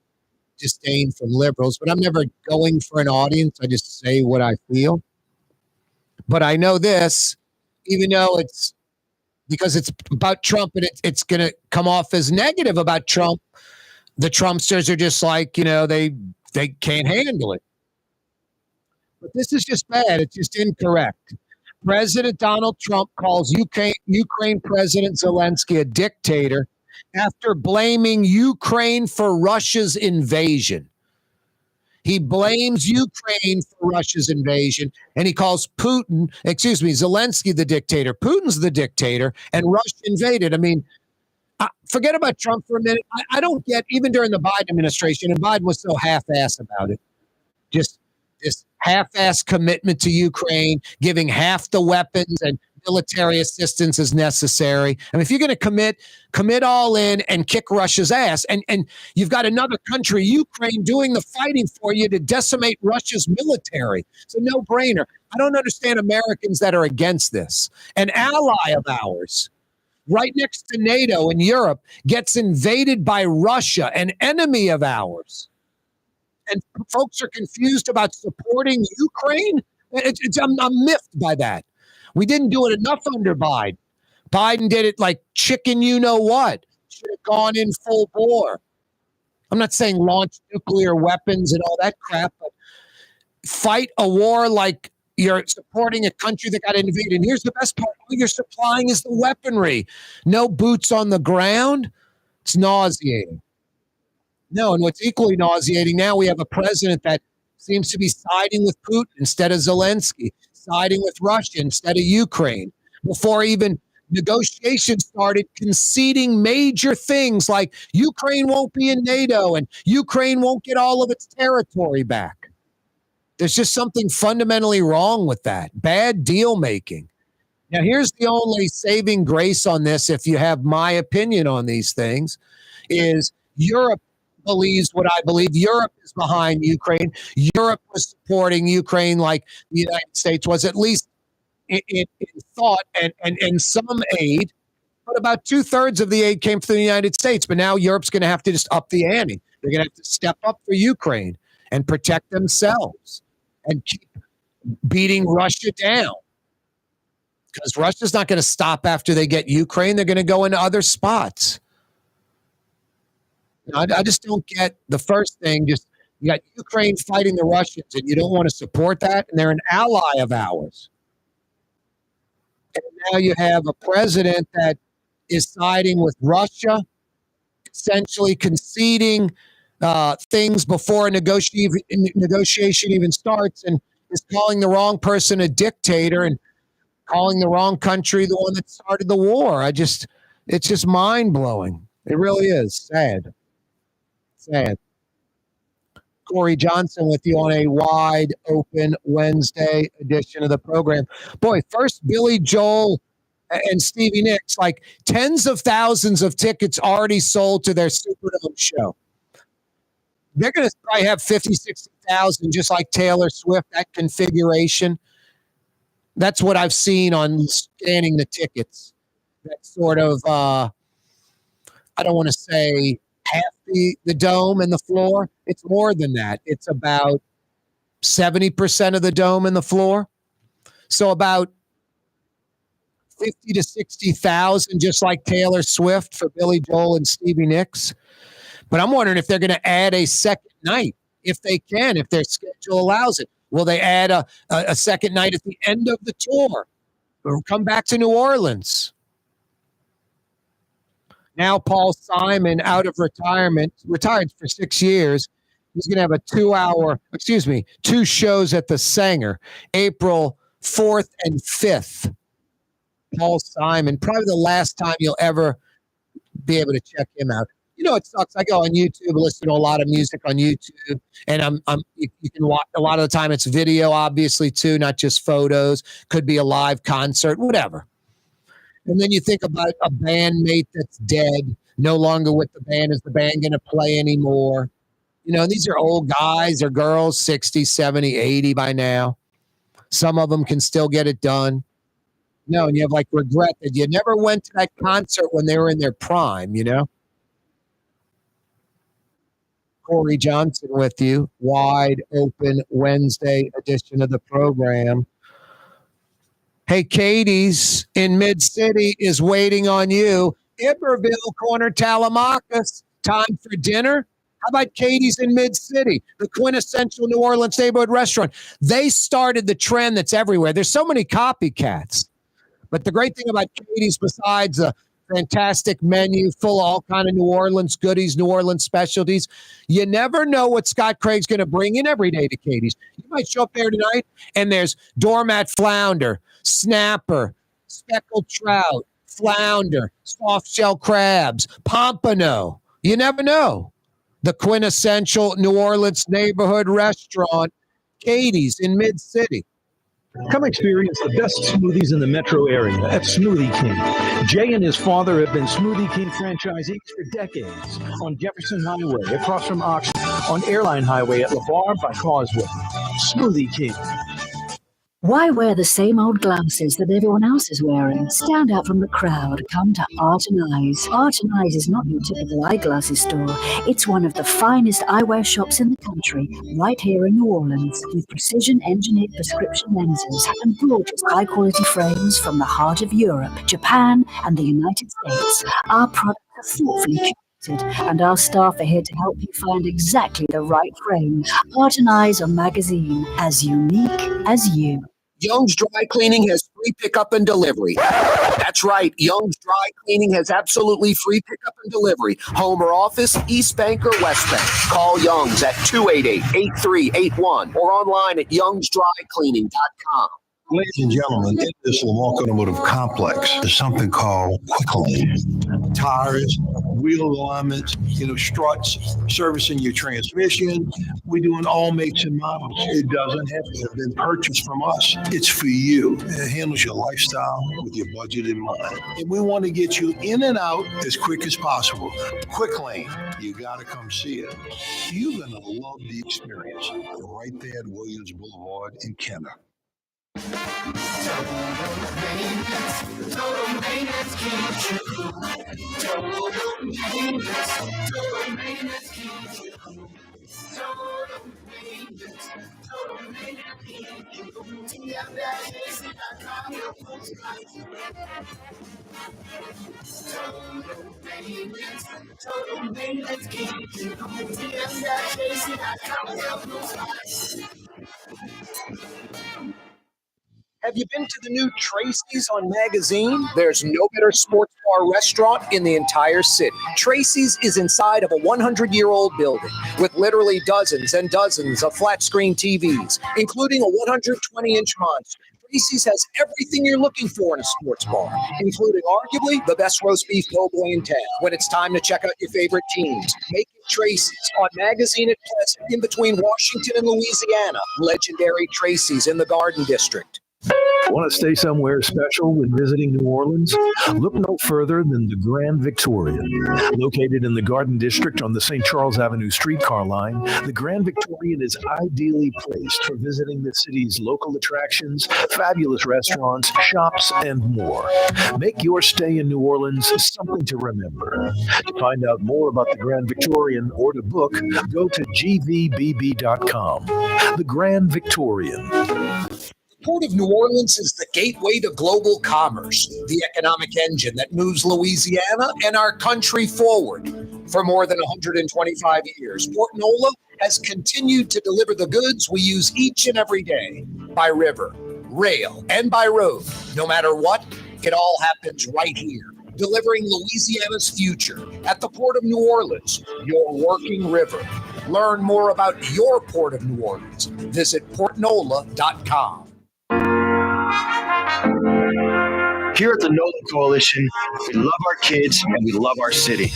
disdain from liberals. But I'm never going for an audience. I just say what I feel. But I know this, even though it's because it's about Trump and it's going to come off as negative about Trump, the Trumpsters are just like, they can't handle it. But this is just bad. It's just incorrect. President Donald Trump calls Ukraine President Zelensky a dictator after blaming Ukraine for Russia's invasion. He blames Ukraine for Russia's invasion, and he calls Zelensky the dictator. Putin's the dictator, and Russia invaded. I mean, forget about Trump for a minute. I don't get, even during the Biden administration, and Biden was so half-ass about it, just this half-ass commitment to Ukraine, giving half the weapons and military assistance as necessary. I mean, if you're going to commit all in and kick Russia's ass, and you've got another country, Ukraine, doing the fighting for you to decimate Russia's military. It's a no-brainer. I don't understand Americans that are against this. An ally of ours, right next to NATO in Europe, gets invaded by Russia, an enemy of ours. And folks are confused about supporting Ukraine. I'm miffed by that. We didn't do it enough under Biden. Biden did it like chicken you-know-what. Should have gone in full bore. I'm not saying launch nuclear weapons and all that crap, but fight a war like you're supporting a country that got invaded. And here's the best part. All you're supplying is the weaponry. No boots on the ground. It's nauseating. No, and what's equally nauseating, now we have a president that seems to be siding with Putin instead of Zelensky, siding with Russia instead of Ukraine. Before even negotiations started, conceding major things like Ukraine won't be in NATO and Ukraine won't get all of its territory back. There's just something fundamentally wrong with that. Bad deal making. Now, here's the only saving grace on this, if you have my opinion on these things, is Europe believes what I believe. Europe is behind Ukraine. Europe was supporting Ukraine like the United States was, at least in thought and some aid. But about 2/3 of the aid came from the United States. But now Europe's going to have to just up the ante. They're going to have to step up for Ukraine and protect themselves and keep beating Russia down. Because Russia's not going to stop after they get Ukraine. They're going to go into other spots. I just don't get the first thing. Just you got Ukraine fighting the Russians, and you don't want to support that, and they're an ally of ours. And now you have a president that is siding with Russia, essentially conceding things before a negotiation even starts, and is calling the wrong person a dictator and calling the wrong country the one that started the war. It's just mind-blowing. It really is sad. Sad. Corey Johnson with you on a wide open Wednesday edition of the program. Boy, first Billy Joel and Stevie Nicks, like tens of thousands of tickets already sold to their Superdome show. They're going to probably have 50, 60,000, just like Taylor Swift, that configuration. That's what I've seen on scanning the tickets. That sort of, I don't want to say half the dome and the floor. It's more than that. It's about 70% of the dome and the floor. So about 50 to 60,000, just like Taylor Swift for Billy Joel and Stevie Nicks. But I'm wondering if they're going to add a second night, if they can, if their schedule allows it. Will they add a second night at the end of the tour or come back to New Orleans? Now Paul Simon, out of retirement, retired for 6 years. He's going to have a 2 shows at the Sanger, April 4th and 5th. Paul Simon, probably the last time you'll ever be able to check him out. You know, it sucks. I go on YouTube, listen to a lot of music on YouTube, and you can watch a lot of the time. It's video, obviously, too, not just photos. Could be a live concert, whatever. And then you think about a bandmate that's dead, no longer with the band. Is the band going to play anymore? You know, these are old guys or girls, 60, 70, 80 by now. Some of them can still get it done. No, and you have like regret that you never went to that concert when they were in their prime, you know? Corey Johnson with you. Wide open Wednesday edition of the program. Hey, Katie's in Mid-City is waiting on you. Iberville, corner Tallahassee. Time for dinner? How about Katie's in Mid-City, the quintessential New Orleans neighborhood restaurant? They started the trend that's everywhere. There's so many copycats. But the great thing about Katie's, besides a fantastic menu full of all kind of New Orleans goodies, New Orleans specialties, you never know what Scott Craig's going to bring in every day to Katie's. You might show up there tonight, and there's doormat flounder, snapper, speckled trout, flounder, soft shell crabs, pompano. You never know. The quintessential New Orleans neighborhood restaurant, Katie's in Mid-City. Come experience the best smoothies in the metro area at Smoothie King. Jay and his father have been Smoothie King franchisees for decades on Jefferson Highway across from Oxford, on Airline Highway at LeVar by Causeway. Smoothie King. Why wear the same old glasses that everyone else is wearing? Stand out from the crowd. Come to Art and Eyes. Art and Eyes is not your typical eyeglasses store. It's one of the finest eyewear shops in the country, right here in New Orleans, with precision-engineered prescription lenses and gorgeous high-quality frames from the heart of Europe, Japan, and the United States. Our products are thoughtfully curated, and our staff are here to help you find exactly the right frame. Art and Eyes are magazine, as unique as you. Young's Dry Cleaning has free pickup and delivery. That's right. Young's Dry Cleaning has absolutely free pickup and delivery. Home or office, East Bank or West Bank. Call Young's at 288-8381 or online at youngsdrycleaning.com. Ladies and gentlemen, in this Lamarck Automotive Complex, there's something called quick lane. Tires, wheel alignments, struts, servicing your transmission. We're doing all makes and models. It doesn't have to have been purchased from us. It's for you. It handles your lifestyle with your budget in mind. And we want to get you in and out as quick as possible. Quick lane, you got to come see it. You're going to love the experience right there at Williams Boulevard in Kenner. Total maintenance keeps you. Total maintenance keeps you. Total maintenance keeps you. TM-AC.com, your post Total maintenance keeps you. TM-AC.com, your post. Have you been to the new Tracy's on Magazine? There's no better sports bar restaurant in the entire city. Tracy's is inside of a 100-year-old building with literally dozens and dozens of flat-screen TVs, including a 120-inch monster. Tracy's has everything you're looking for in a sports bar, including arguably the best roast beef doughboy in town. When it's time to check out your favorite teams, make it Tracy's on Magazine at Pleasant, in between Washington and Louisiana. Legendary Tracy's in the Garden District. Want to stay somewhere special when visiting New Orleans? Look no further than the Grand Victorian. Located in the Garden District on the St. Charles Avenue streetcar line, the Grand Victorian is ideally placed for visiting the city's local attractions, fabulous restaurants, shops, and more. Make your stay in New Orleans something to remember. To find out more about the Grand Victorian or to book, go to gvbb.com. The Grand Victorian. The Port of New Orleans is the gateway to global commerce, the economic engine that moves Louisiana and our country forward. For more than 125 years, Port Nola has continued to deliver the goods we use each and every day by river, rail, and by road. No matter what, it all happens right here, delivering Louisiana's future at the Port of New Orleans, your working river. Learn more about your Port of New Orleans. Visit portnola.com. Here at the NOLA Coalition, we love our kids and we love our city.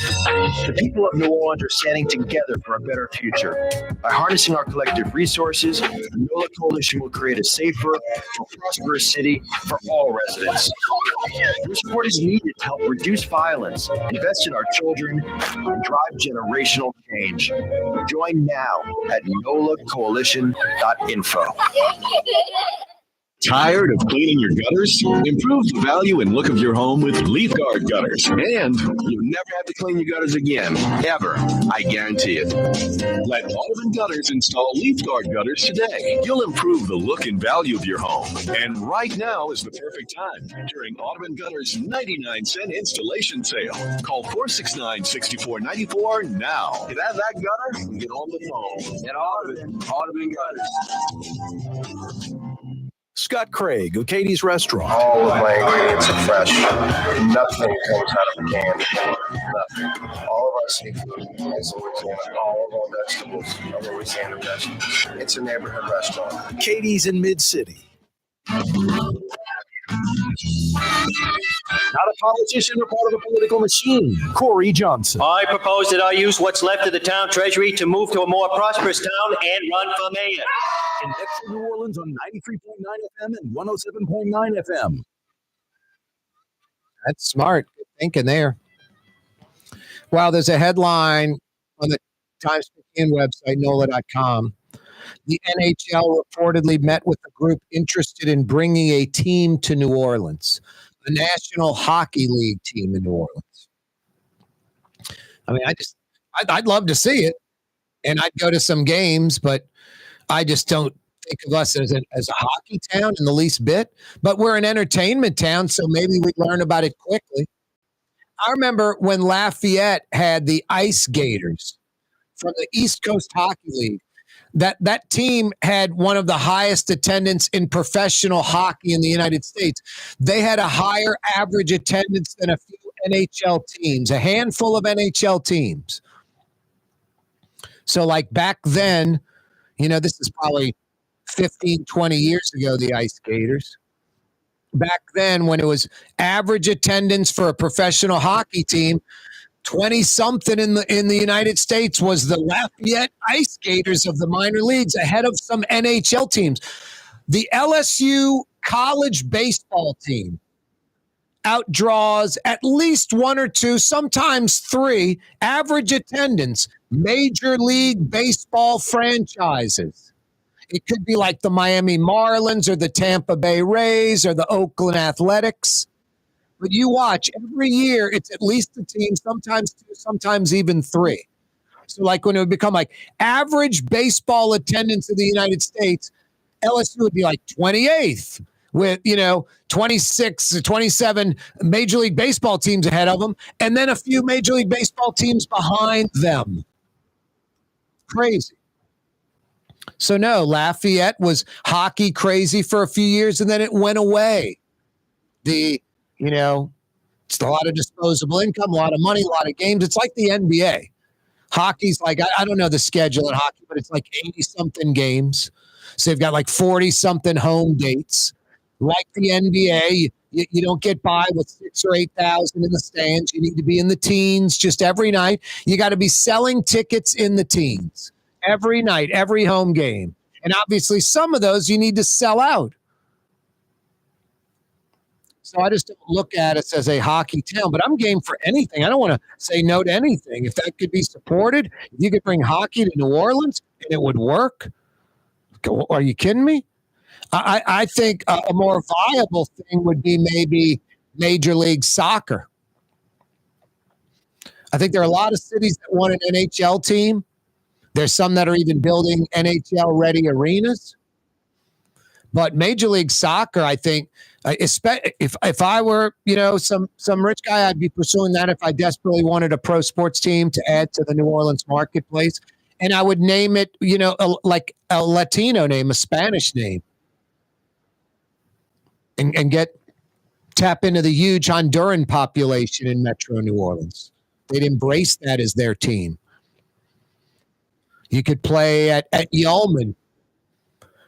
The people of New Orleans are standing together for a better future. By harnessing our collective resources, the NOLA Coalition will create a safer, more prosperous city for all residents. Your support is needed to help reduce violence, invest in our children, and drive generational change. Join now at nolacoalition.info. Tired of cleaning your gutters? Improve the value and look of your home with Leaf Guard gutters. And you'll never have to clean your gutters again, ever. I guarantee it. Let Audubon Gutters install Leaf Guard gutters today. You'll improve the look and value of your home. And right now is the perfect time during Audubon Gutters' 99-cent installation sale. Call 469-6494 now. Get out of that gutter and get on the phone. At Audubon Gutters. Scott Craig of Katie's Restaurant. All of my ingredients are fresh. Nothing comes out of a can. Nothing. All of our seafood is Louisiana. All of our vegetables are Louisiana vegetables. It's a neighborhood restaurant. Katie's in Mid-City. Not a politician or part of a political machine. Corey Johnson. I propose that I use what's left of the town treasury to move to a more prosperous town and run for mayor. In Metro New Orleans on 93.9 FM and 107.9 FM. That's smart. Good thinking there. Well, there's a headline on the Times-Picayune website, NOLA.com. The NHL reportedly met with a group interested in bringing a team to New Orleans, the National Hockey League team in New Orleans. I mean, I'd love to see it, and I'd go to some games, but I just don't think of us as a hockey town in the least bit. But we're an entertainment town, so maybe we'd learn about it quickly. I remember when Lafayette had the Ice Gators from the East Coast Hockey League. That team had one of the highest attendance in professional hockey in the United States. They had a higher average attendance than a few NHL teams, a handful of NHL teams. So like back then, this is probably 15, 20 years ago, the Ice Gators. Back then when it was average attendance for a professional hockey team, 20-something in the United States was the Lafayette Ice Gators of the minor leagues, ahead of some NHL teams. The LSU college baseball team outdraws at least one or two, sometimes three, average attendance Major League Baseball franchises. It could be like the Miami Marlins or the Tampa Bay Rays or the Oakland Athletics. But you watch, every year it's at least a team, sometimes two, sometimes even three. So like when it would become like average baseball attendance in the United States, LSU would be like 28th with, 26 or 27 Major League Baseball teams ahead of them, and then a few Major League Baseball teams behind them. Crazy. So no, Lafayette was hockey crazy for a few years, and then it went away. It's a lot of disposable income, a lot of money, a lot of games. It's like the NBA. Hockey's like, I don't know the schedule in hockey, but it's like 80-something games. So they've got like 40-something home dates. Like the NBA, you don't get by with 6,000 or 8,000 in the stands. You need to be in the teens just every night. You got to be selling tickets in the teens every night, every home game. And obviously some of those you need to sell out. So I just don't look at us as a hockey town, but I'm game for anything. I don't want to say no to anything. If that could be supported, if you could bring hockey to New Orleans and it would work, are you kidding me? I think a more viable thing would be maybe Major League Soccer. I think there are a lot of cities that want an NHL team. There's some that are even building NHL-ready arenas. But Major League Soccer, I think, if I were, some rich guy, I'd be pursuing that if I desperately wanted a pro sports team to add to the New Orleans marketplace. And I would name it, like a Latino name, a Spanish name. And tap into the huge Honduran population in Metro New Orleans. They'd embrace that as their team. You could play at Yeoman.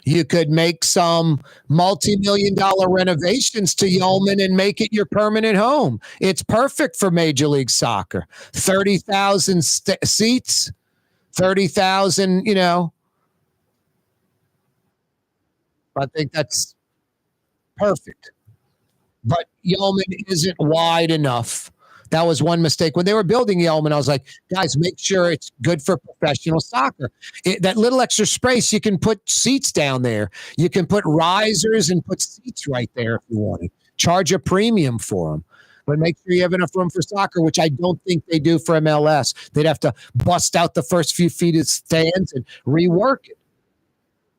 You could make some multi-million-dollar renovations to Yeoman and make it your permanent home. It's perfect for Major League Soccer. 30,000 seats, 30,000, I think that's perfect. But Yeoman isn't wide enough. That was one mistake. When they were building Yeoman, I was like, guys, make sure it's good for professional soccer. That little extra space, you can put seats down there. You can put risers and put seats right there if you wanted. Charge a premium for them. But make sure you have enough room for soccer, which I don't think they do for MLS. They'd have to bust out the first few feet of stands and rework it.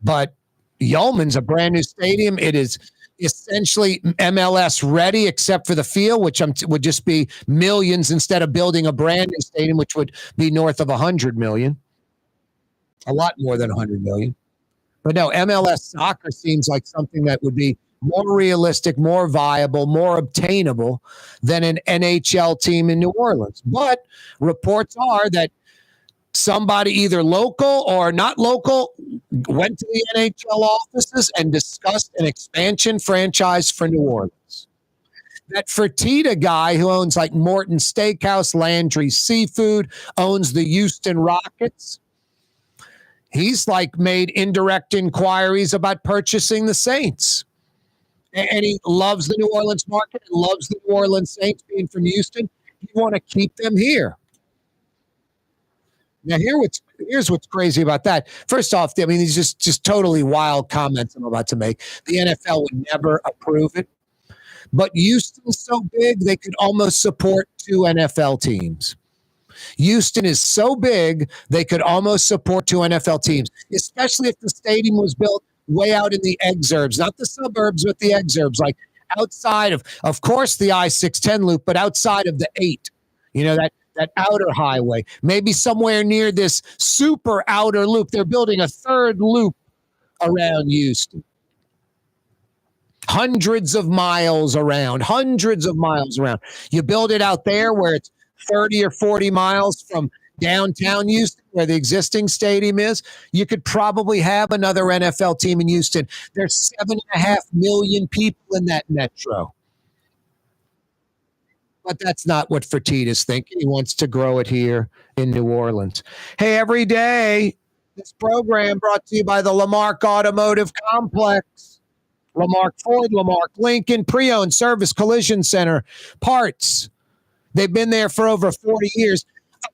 But Yeoman's a brand new stadium. It is essentially MLS ready, except for the field, which would just be millions instead of building a brand new stadium, which would be north of 100 million, a lot more than 100 million. But no, MLS soccer seems like something that would be more realistic, more viable, more obtainable than an NHL team in New Orleans. But reports are that somebody either local or not local went to the NHL offices and discussed an expansion franchise for New Orleans. That Fertitta guy who owns like Morton Steakhouse, Landry Seafood, owns the Houston Rockets. He's like made indirect inquiries about purchasing the Saints. And he loves the New Orleans market and loves the New Orleans Saints being from Houston. You want to keep them here. Now, here's what's crazy about that. First off, I mean, these just totally wild comments I'm about to make. The NFL would never approve it. But Houston's so big, they could almost support 2 NFL teams. Houston is so big, they could almost support 2 NFL teams, especially if the stadium was built way out in the exurbs, not the suburbs, but the exurbs, like outside of course, the I-610 loop, but outside of the 8, that outer highway, maybe somewhere near this super outer loop. They're building a 3rd loop around Houston. Hundreds of miles around. You build it out there where it's 30 or 40 miles from downtown Houston, where the existing stadium is. You could probably have another NFL team in Houston. There's 7.5 million people in that metro. But that's not what Fertitta's thinking. He wants to grow it here in New Orleans. Hey, every day, this program brought to you by the Lamarck Automotive Complex. Lamarck Ford, Lamarck Lincoln, pre-owned service collision center, parts. They've been there for over 40 years.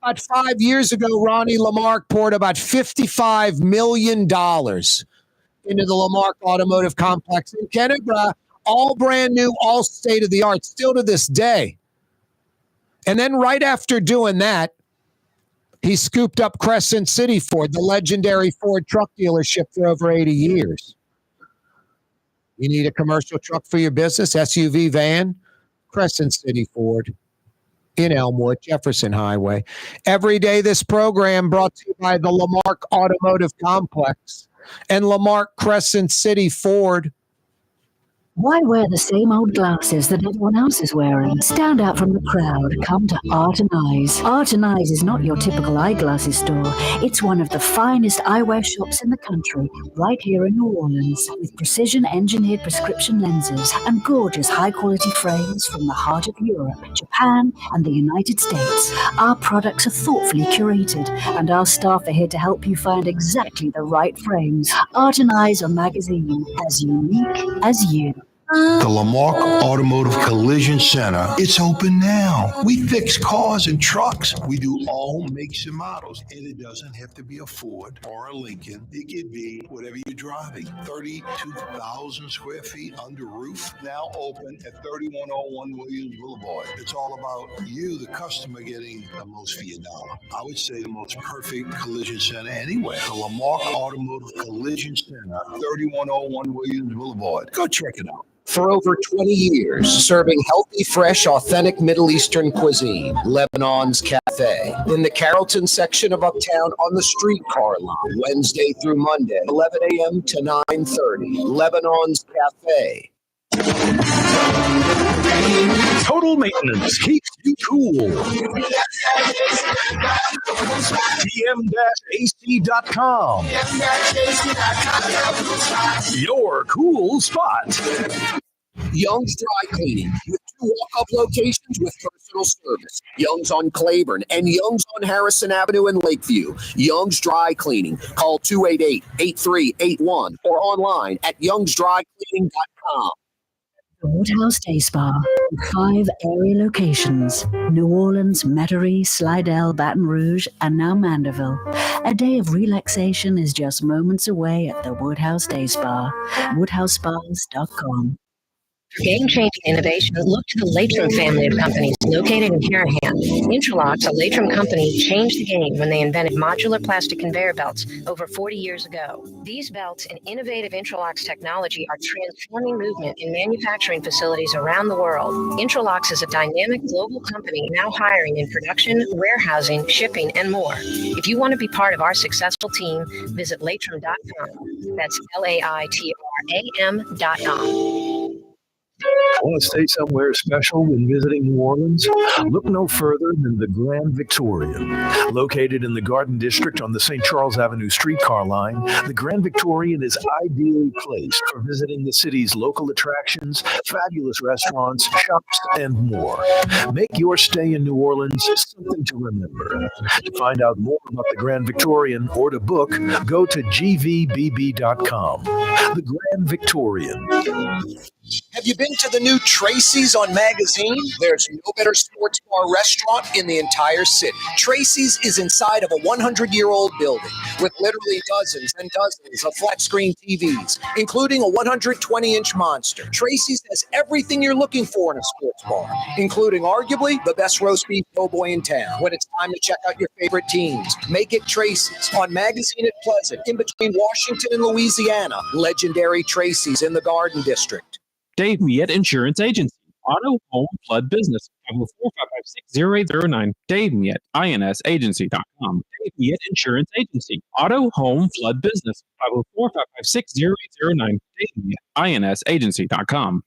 About 5 years ago, Ronnie Lamarck poured about $55 million into the Lamarck Automotive Complex in Kennebra. All brand new, all state-of-the-art, still to this day. And then right after doing that, he scooped up Crescent City Ford, the legendary Ford truck dealership for over 80 years. You need a commercial truck for your business, SUV, van? Crescent City Ford in Elmwood, Jefferson Highway. Every day, this program brought to you by the Lamarck Automotive Complex and Lamarck Crescent City Ford. Why wear the same old glasses that everyone else is wearing? Stand out from the crowd. Come to Art and Eyes. Art and Eyes is not your typical eyeglasses store. It's one of the finest eyewear shops in the country, right here in New Orleans, with precision-engineered prescription lenses and gorgeous high-quality frames from the heart of Europe, Japan, and the United States. Our products are thoughtfully curated, and our staff are here to help you find exactly the right frames. Art and Eyes are magazine, as unique as you. The Lamarck Automotive Collision Center, it's open now. We fix cars and trucks. We do all makes and models. And it doesn't have to be a Ford or a Lincoln. It could be whatever you're driving. 32,000 square feet under roof, now open at 3101 Williams Boulevard. It's all about you, the customer, getting the most for your dollar. I would say the most perfect collision center anywhere. The Lamarck Automotive Collision Center, 3101 Williams Boulevard. Go check it out. For over 20 years, serving healthy, fresh, authentic Middle Eastern cuisine, Lebanon's Cafe. In the Carrollton section of Uptown on the streetcar line, Wednesday through Monday, 11 a.m. to 9:30. Lebanon's Cafe. Total maintenance keeps you cool. TM-AC.com. Your cool spot. Young's Dry Cleaning, with 2 walk-up locations with personal service. Young's on Claiborne and Young's on Harrison Avenue in Lakeview. Young's Dry Cleaning. Call 288-8381 or online at youngsdrycleaning.com. The Woodhouse Day Spa, with 5 area locations: New Orleans, Metairie, Slidell, Baton Rouge, and now Mandeville. A day of relaxation is just moments away at the Woodhouse Day Spa. WoodhouseSpas.com. For game-changing innovation, look to the Latrim family of companies located in Harahan. Interlocks, a Latrim company, changed the game when they invented modular plastic conveyor belts over 40 years ago. These belts and innovative Interlocks technology are transforming movement in manufacturing facilities around the world. Interlocks is a dynamic global company now hiring in production, warehousing, shipping, and more. If you want to be part of our successful team, visit Latrim.com. That's LAITRAM.com. Want to stay somewhere special when visiting New Orleans? Look no further than the Grand Victorian. Located in the Garden District on the St. Charles Avenue streetcar line, the Grand Victorian is ideally placed for visiting the city's local attractions, fabulous restaurants, shops, and more. Make your stay in New Orleans something to remember. To find out more about the Grand Victorian or to book, go to gvbb.com. The Grand Victorian. Have you been to the new Tracy's on Magazine? There's no better sports bar restaurant in the entire city. Tracy's is inside of a 100-year-old building with literally dozens and dozens of flat-screen TVs, including a 120-inch monster. Tracy's has everything you're looking for in a sports bar, including arguably the best roast beef doughboy in town. When it's time to check out your favorite teams, make it Tracy's on Magazine at Pleasant, in between Washington and Louisiana. Legendary Tracy's in the Garden District. Dave Miette Insurance Agency. Auto, home, flood business. 504-556-0809. Dave Miette, INSagency.com. Dave Miette Insurance Agency. Auto, home, flood business. 504-556-0809. Dave Miette, INSagency.com.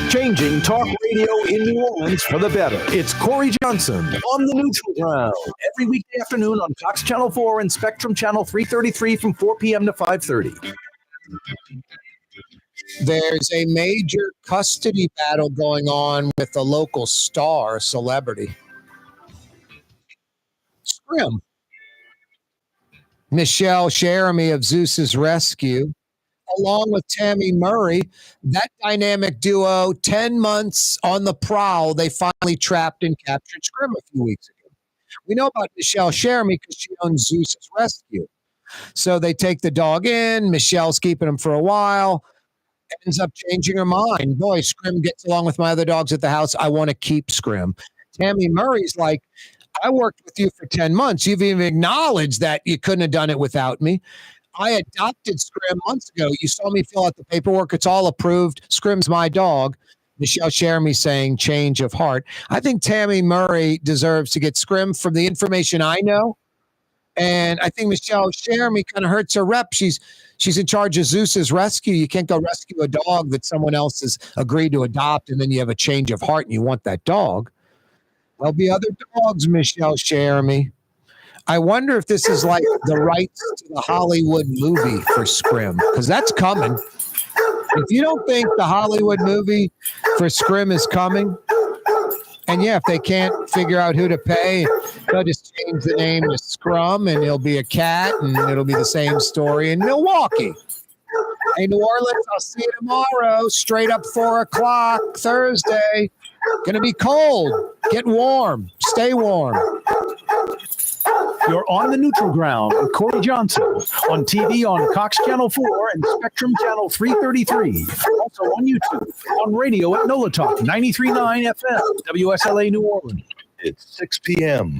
Changing talk radio in New Orleans for the better. It's Corey Johnson on the Neutral Ground. Every weekday afternoon on Cox Channel 4 and Spectrum Channel 333 from 4 p.m. to 5:30. There's a major custody battle going on with a local star celebrity. Scrim. Michelle Cherami of Zeus's Rescue, along with Tammy Murray, that dynamic duo, 10 months on the prowl, they finally trapped and captured Scrim a few weeks ago. We know about Michelle Cherami because she owns Zeus's Rescue. So they take the dog in. Michelle's keeping him for a while. Ends up changing her mind. Boy, Scrim gets along with my other dogs at the house. I want to keep Scrim. Tammy Murray's like, I worked with you for 10 months. You've even acknowledged that you couldn't have done it without me. I adopted Scrim months ago. You saw me fill out the paperwork. It's all approved. Scrim's my dog. Michelle Cherami saying change of heart. I think Tammy Murray deserves to get Scrim from the information I know. And I think Michelle Cherami kind of hurts her rep. She's in charge of Zeus's Rescue. You can't go rescue a dog that someone else has agreed to adopt, and then you have a change of heart and you want that dog. There'll be other dogs, Michelle Cherami. I wonder if this is like the rights to the Hollywood movie for Scrim, because that's coming. If you don't think the Hollywood movie for Scrim is coming, and yeah, if they can't figure out who to pay, they'll just change the name to Scrum, and it'll be a cat, and it'll be the same story in Milwaukee. Hey, New Orleans, I'll see you tomorrow. Straight up 4 o'clock Thursday. Gonna be cold. Get warm. Stay warm. You're on the neutral ground with Corey Johnson on TV on Cox Channel 4 and Spectrum Channel 333. Also on YouTube, on radio at NOLA Talk 93.9 FM, WSLA New Orleans. It's 6 p.m.